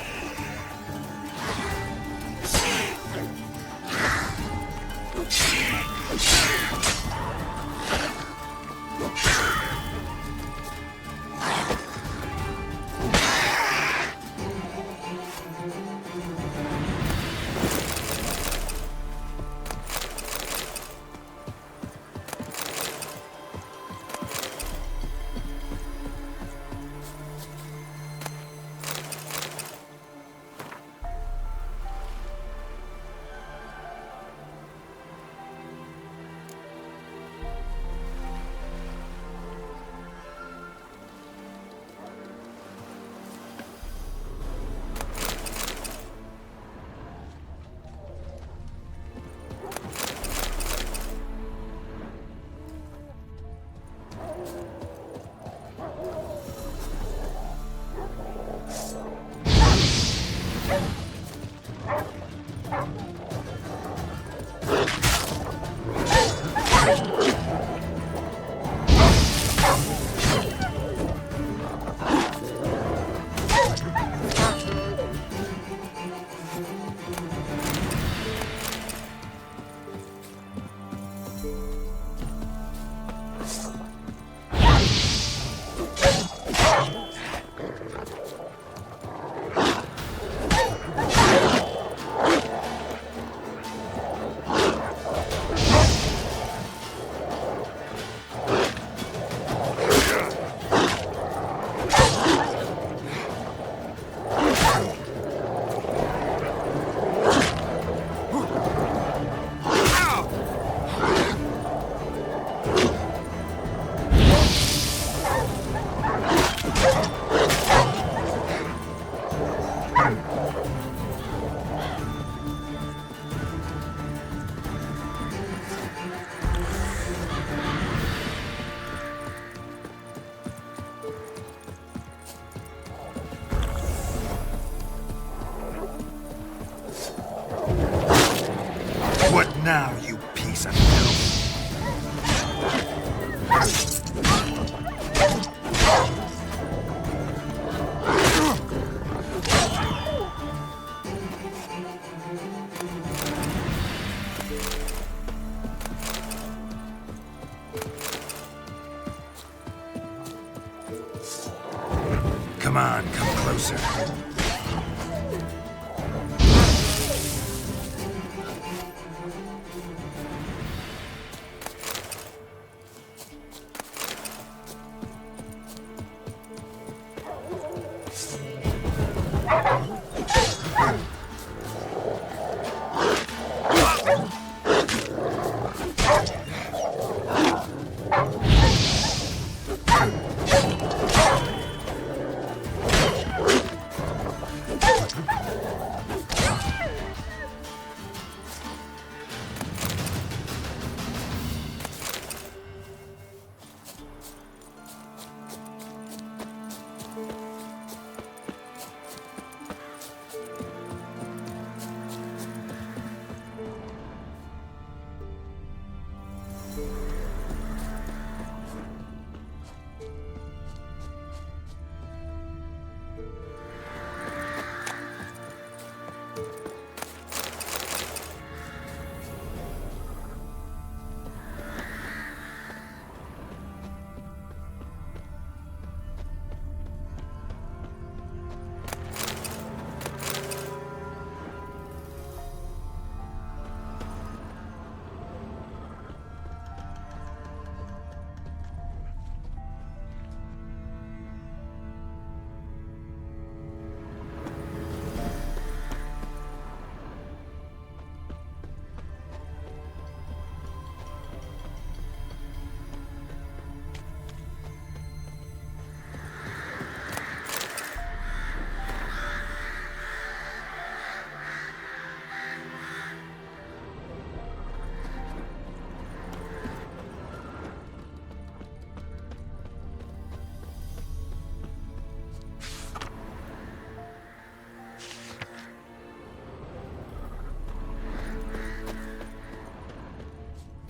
Now, you piece of filth. Come on, come closer.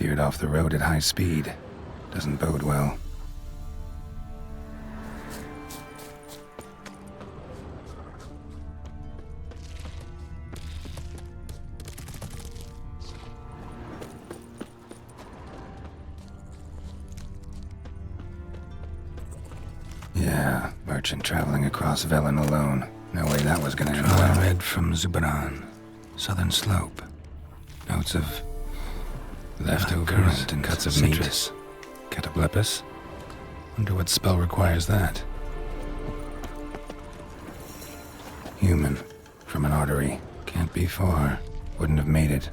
veered off the road at high speed. Doesn't bode well. Yeah, merchant traveling across Velen alone. No way that was gonna end well. Red from Zubaran, southern slope. Notes of leftovers and cuts of citrus. Cataplepis? Wonder what spell requires that. Human, from an artery. Can't be far. Wouldn't have made it.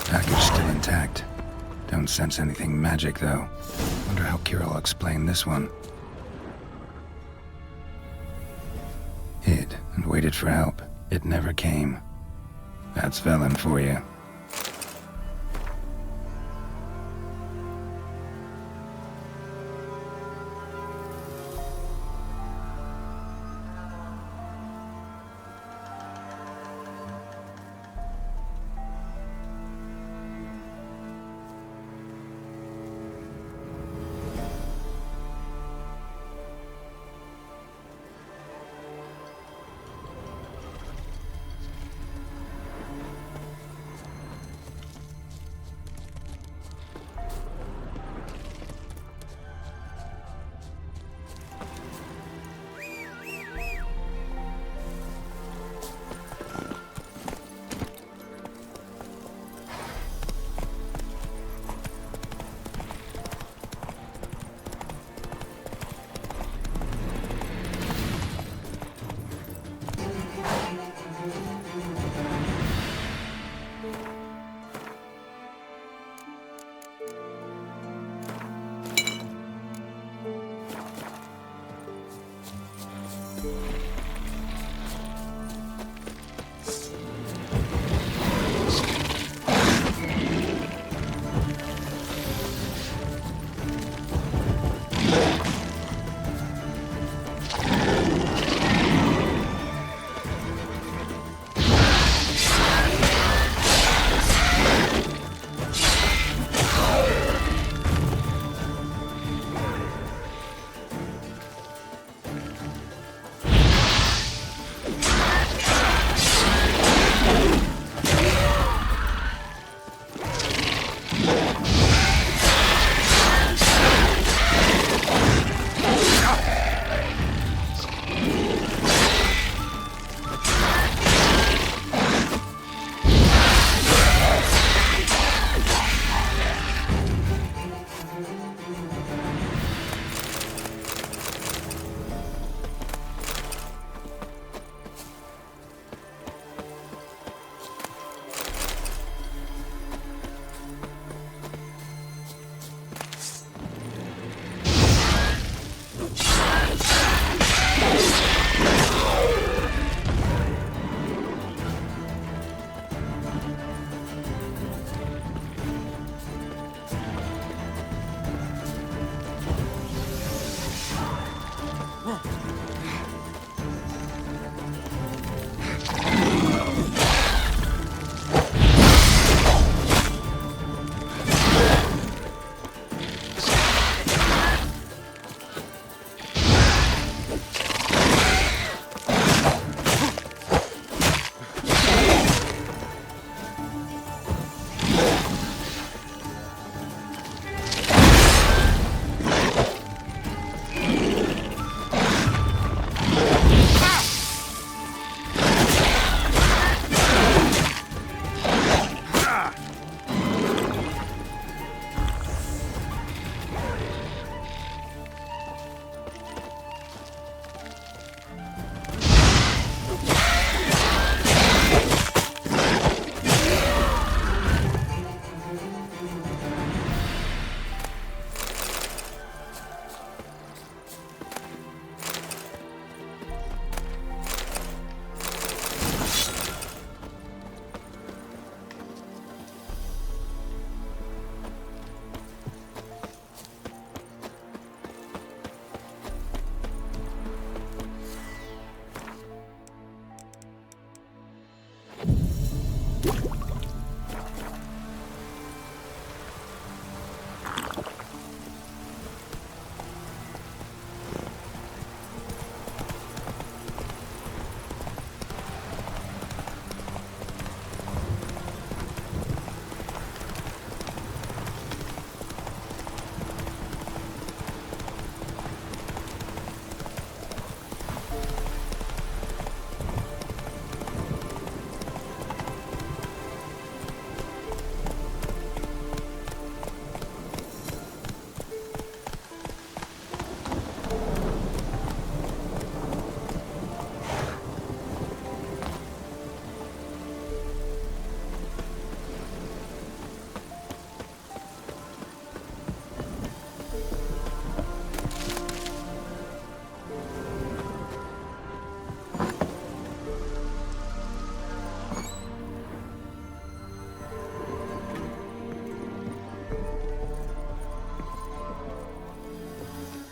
Package still intact. Don't sense anything magic, though. Wonder how Keira will explain this one. Hid and waited for help. It never came. That's Velen for you.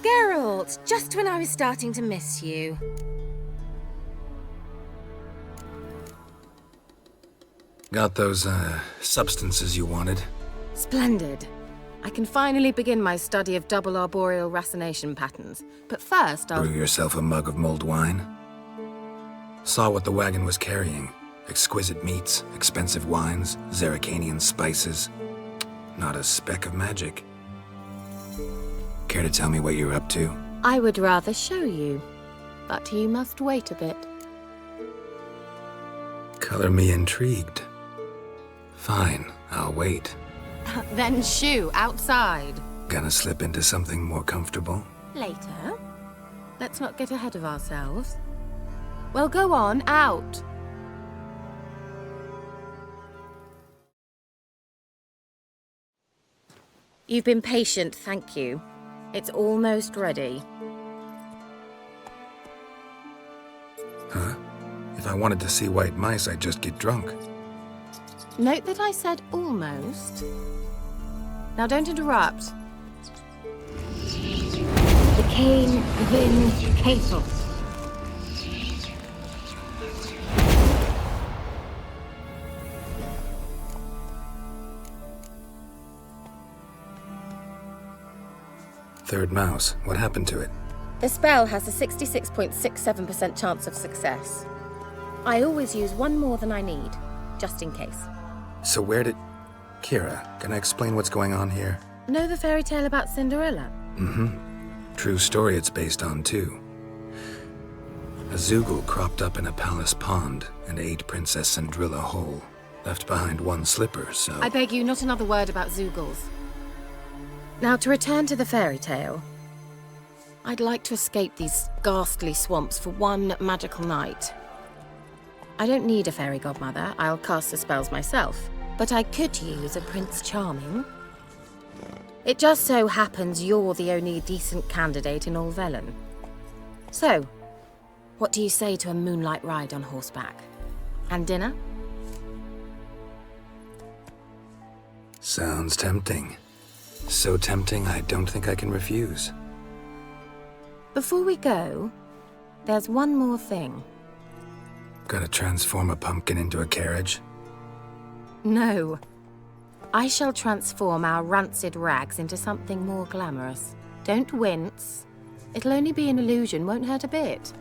Geralt, just when I was starting to miss you. Got those, substances you wanted? Splendid. I can finally begin my study of double arboreal racination patterns. But first, I'll... Brew yourself a mug of mulled wine? Saw what the wagon was carrying. Exquisite meats, expensive wines, Zerrikanian spices. Not a speck of magic. Care to tell me what you're up to? I would rather show you, but you must wait a bit. Color me intrigued. Fine, I'll wait. Then shoo, outside. Gonna slip into something more comfortable? Later. Let's not get ahead of ourselves. Well, go on, out. You've been patient, thank you. It's almost ready. Huh? If I wanted to see white mice, I'd just get drunk. Note that I said almost. Now don't interrupt. Decaying within Cathos. Third mouse. What happened to it? The spell has a 66.67% chance of success. I always use one more than I need, just in case. So where did... Keira, can I explain what's going on here? Know the fairy tale about Cinderella? Mm-hmm. True story it's based on, too. A Zoogle cropped up in a palace pond and ate Princess Cinderella whole. Left behind one slipper, so... I beg you, not another word about Zoogles. Now, to return to the fairy tale. I'd like to escape these ghastly swamps for one magical night. I don't need a fairy godmother, I'll cast the spells myself. But I could use a Prince Charming. It just so happens you're the only decent candidate in all Velen. So, what do you say to a moonlight ride on horseback? And dinner? Sounds tempting. So tempting, I don't think I can refuse. Before we go, there's one more thing. Gotta transform a pumpkin into a carriage? No. I shall transform our rancid rags into something more glamorous. Don't wince. It'll only be an illusion, won't hurt a bit.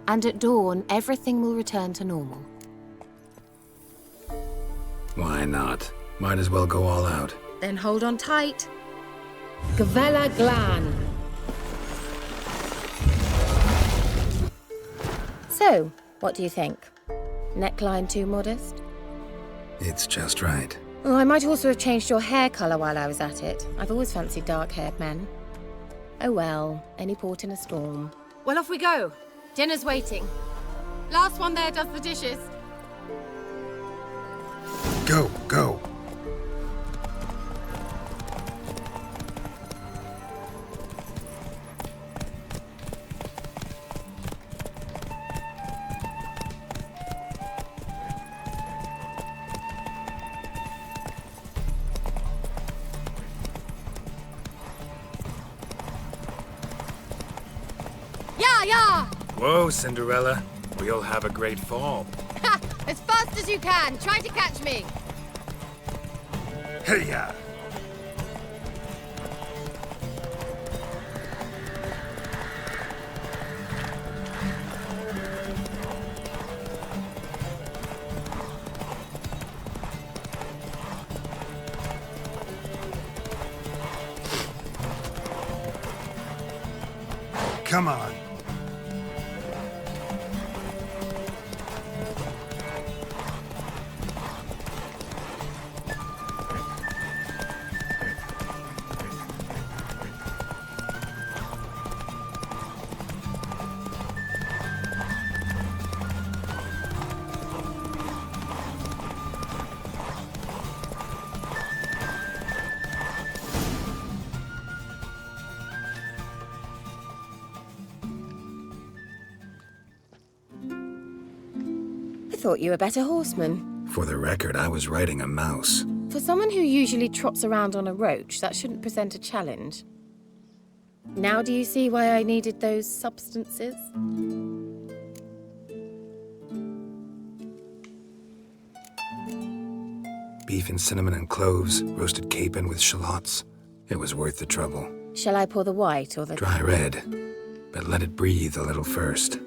And at dawn, everything will return to normal. Why not? Might as well go all out. Then hold on tight. Gavella Glan. So, what do you think? Neckline too modest? It's just right. Oh, I might also have changed your hair colour while I was at it. I've always fancied dark-haired men. Oh well, any port in a storm. Well, off we go. Dinner's waiting. Last one there does the dishes. Go, go. Yeah! Whoa, Cinderella. We'll have a great fall. Ha! As fast as as you can. Try to catch me. Hey-ya! Come on. I thought you were a better horseman. For the record, I was riding a mouse. For someone who usually trots around on a roach, that shouldn't present a challenge. Now do you see why I needed those substances? Beef and cinnamon and cloves, roasted capon with shallots. It was worth the trouble. Shall I pour the white or the... Dry red, but let it breathe a little first.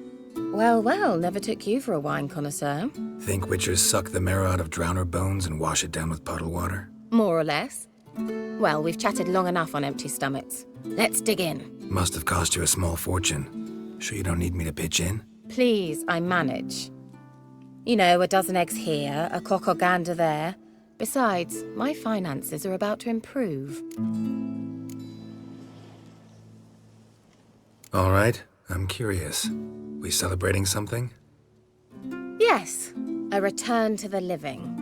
Well, well, never took you for a wine connoisseur. Think witchers suck the marrow out of drowner bones and wash it down with puddle water? More or less. Well, we've chatted long enough on empty stomachs. Let's dig in. Must have cost you a small fortune. Sure you don't need me to pitch in? Please, I manage. You know, a dozen eggs here, a cock or gander there. Besides, my finances are about to improve. All right, I'm curious. We celebrating something? Yes, a return to the living.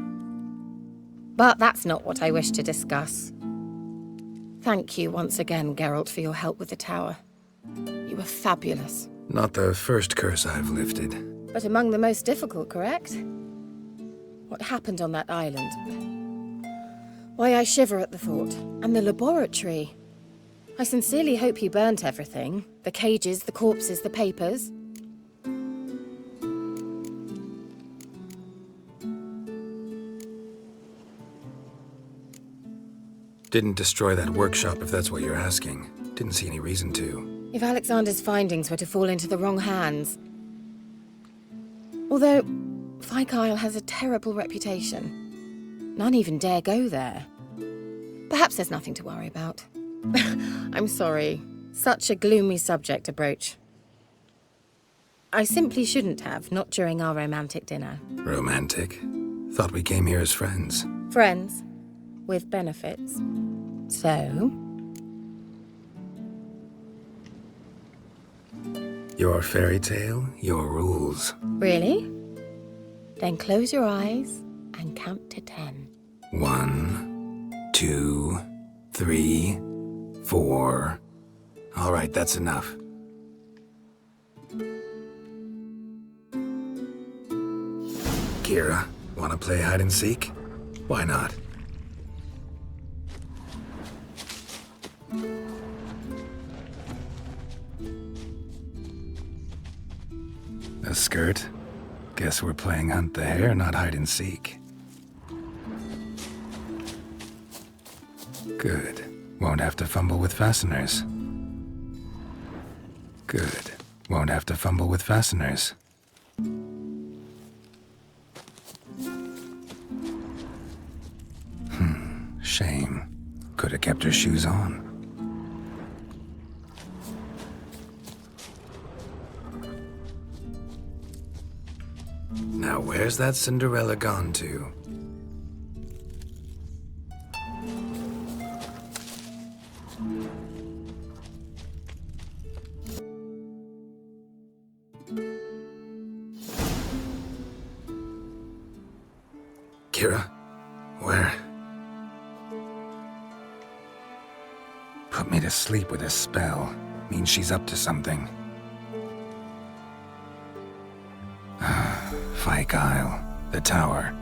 But that's not what I wish to discuss. Thank you once again, Geralt, for your help with the tower. You were fabulous. Not the first curse I've lifted. But among the most difficult, correct? What happened on that island? Why, I shiver at the thought. And the laboratory. I sincerely hope you burnt everything. The cages, the corpses, the papers. Didn't destroy that workshop, if that's what you're asking. Didn't see any reason to. If Alexander's findings were to fall into the wrong hands... Although, Fyke Isle has a terrible reputation. None even dare go there. Perhaps there's nothing to worry about. I'm sorry. Such a gloomy subject to broach. I simply shouldn't have, not during our romantic dinner. Romantic? Thought we came here as friends. Friends. With benefits. So? Your fairy tale, your rules. Really? Then close your eyes and count to 10. 1, 2, 3, 4. All right, that's enough. Keira, wanna play hide and seek? Why not? A skirt? Guess we're playing hunt the hare, not hide and seek. Good. Won't have to fumble with fasteners. Good. Won't have to fumble with fasteners. Shame. Could have kept her shoes on. Now where's that Cinderella gone to? Keira? Where? Put me to sleep with a spell. Means she's up to something. Fyke Isle, the tower.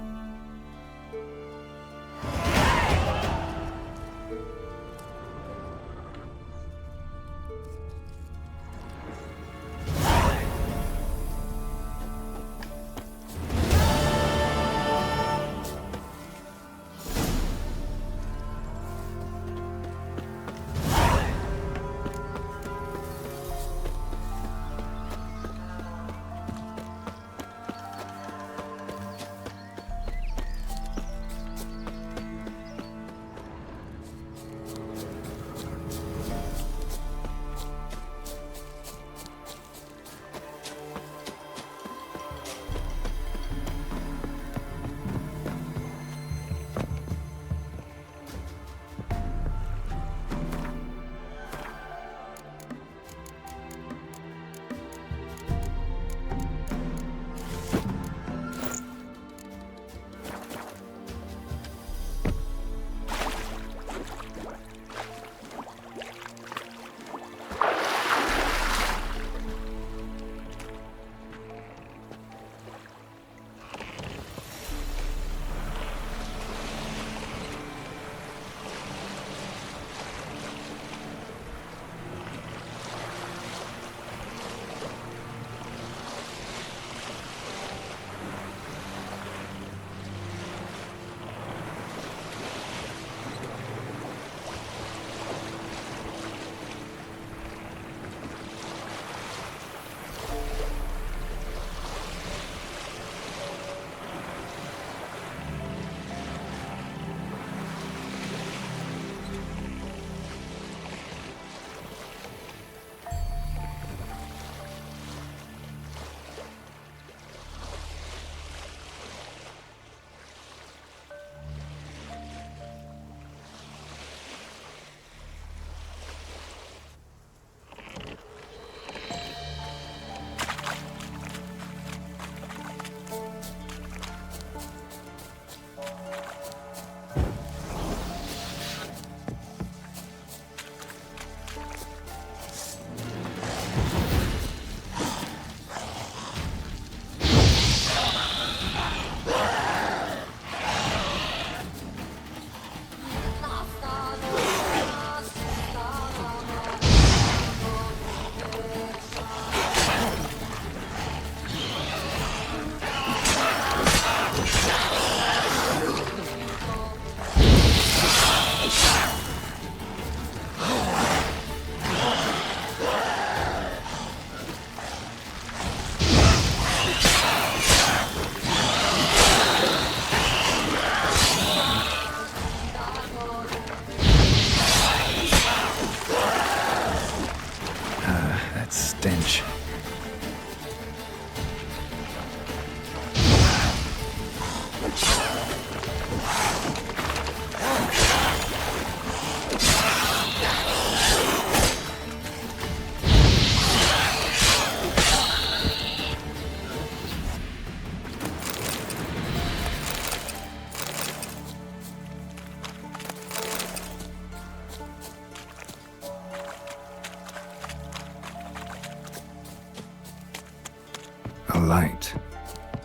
light.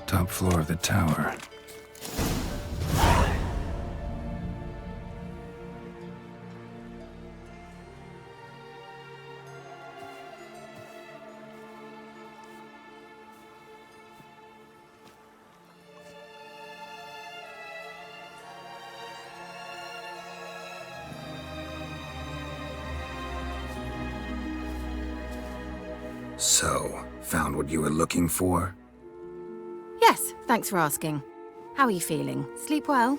Top floor of the tower. So, found what you were looking for? Yes, thanks for asking. How are you feeling? Sleep well?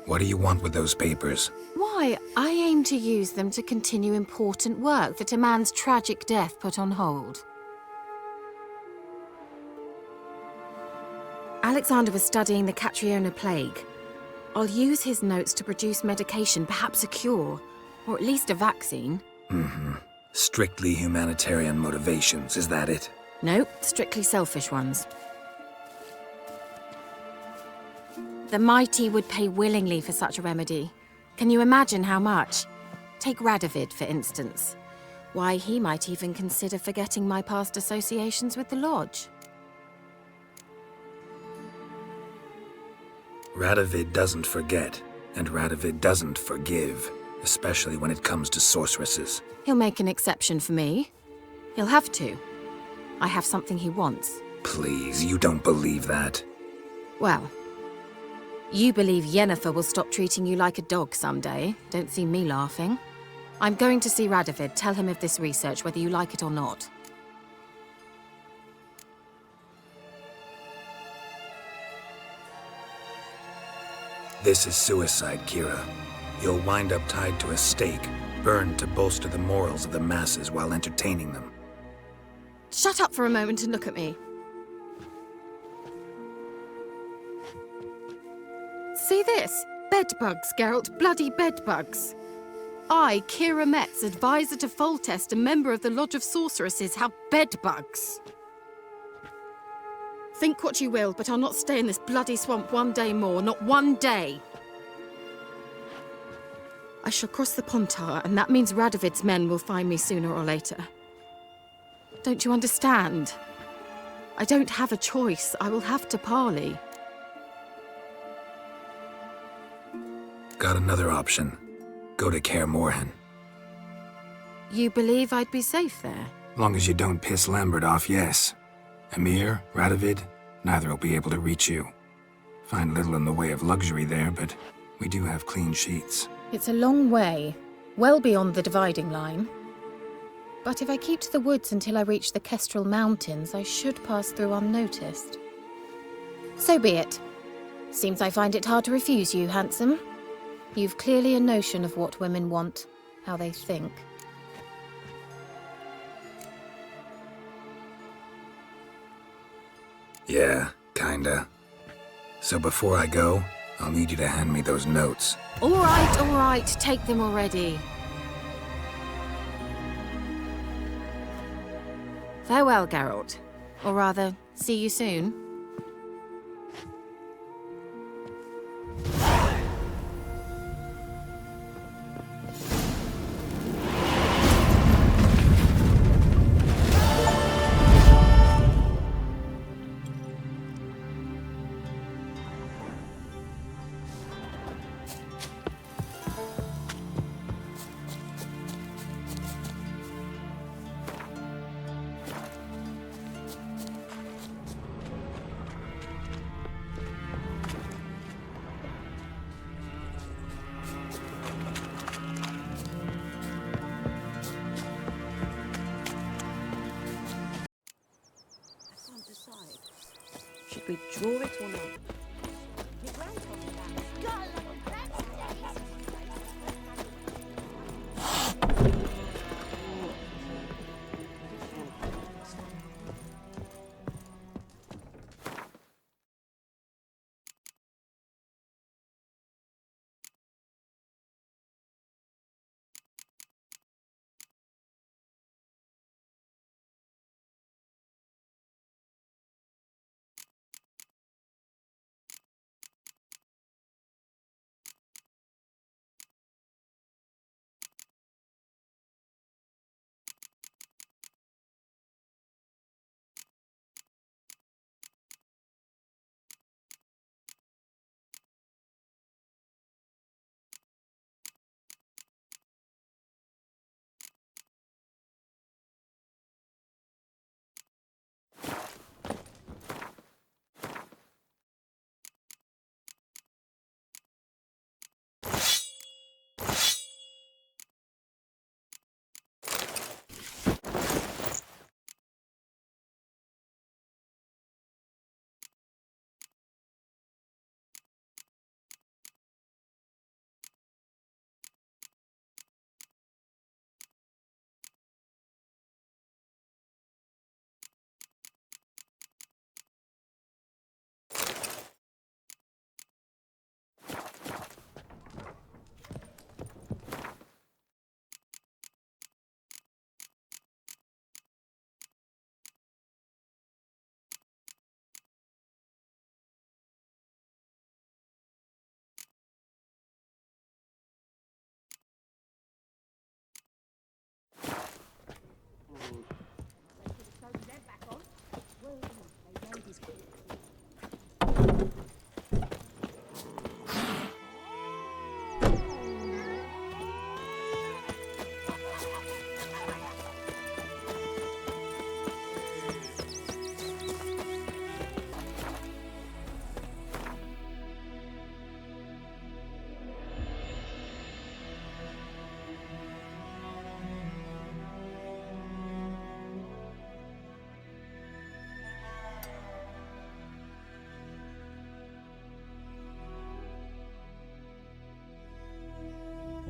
What do you want with those papers? Why, I aim to use them to continue important work that a man's tragic death put on hold. Alexander was studying the Catriona plague. I'll use his notes to produce medication, perhaps a cure, or at least a vaccine. Mm-hmm. Strictly humanitarian motivations, is that it? Nope, strictly selfish ones. The mighty would pay willingly for such a remedy. Can you imagine how much? Take Radovid, for instance. Why, he might even consider forgetting my past associations with the Lodge. Radovid doesn't forget, and Radovid doesn't forgive, especially when it comes to sorceresses. He'll make an exception for me. He'll have to. I have something he wants. Please, you don't believe that. Well, you believe Yennefer will stop treating you like a dog someday. Don't see me laughing. I'm going to see Radovid, tell him of this research, whether you like it or not. This is suicide, Keira. You'll wind up tied to a stake, burned to bolster the morals of the masses while entertaining them. Shut up for a moment and look at me. See this? Bedbugs, Geralt. Bloody bedbugs. I, Keira Metz, advisor to Foltest, a member of the Lodge of Sorceresses, have bedbugs. Think what you will, but I'll not stay in this bloody swamp one day more. Not one day. I shall cross the Pontar, and that means Radovid's men will find me sooner or later. Don't you understand? I don't have a choice. I will have to parley. Got another option. Go to Kaer Morhen. You believe I'd be safe there? Long as you don't piss Lambert off, yes. Emir, Radovid, neither will be able to reach you. Find little in the way of luxury there, but we do have clean sheets. It's a long way, well beyond the dividing line. But if I keep to the woods until I reach the Kestrel Mountains, I should pass through unnoticed. So be it. Seems I find it hard to refuse you, handsome. You've clearly a notion of what women want, how they think. Yeah, kinda. So before I go, I'll need you to hand me those notes. All right, take them already. Farewell, Geralt. Or rather, see you soon. Should we draw it or not?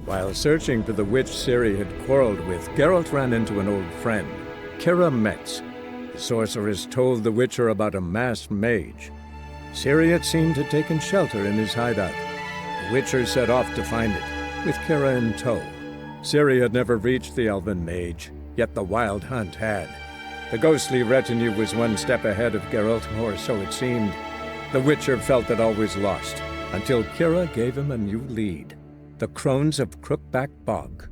While searching for the witch Ciri had quarreled with, Geralt ran into an old friend, Keira Metz. The sorceress told the Witcher about a masked mage. Ciri, it seemed, had taken shelter in his hideout. The Witcher set off to find it, with Keira in tow. Ciri had never reached the Elven Mage, yet the Wild Hunt had. The ghostly retinue was one step ahead of Geralt, or so it seemed. The Witcher felt that all was lost, until Keira gave him a new lead. The Crones of Crookback Bog.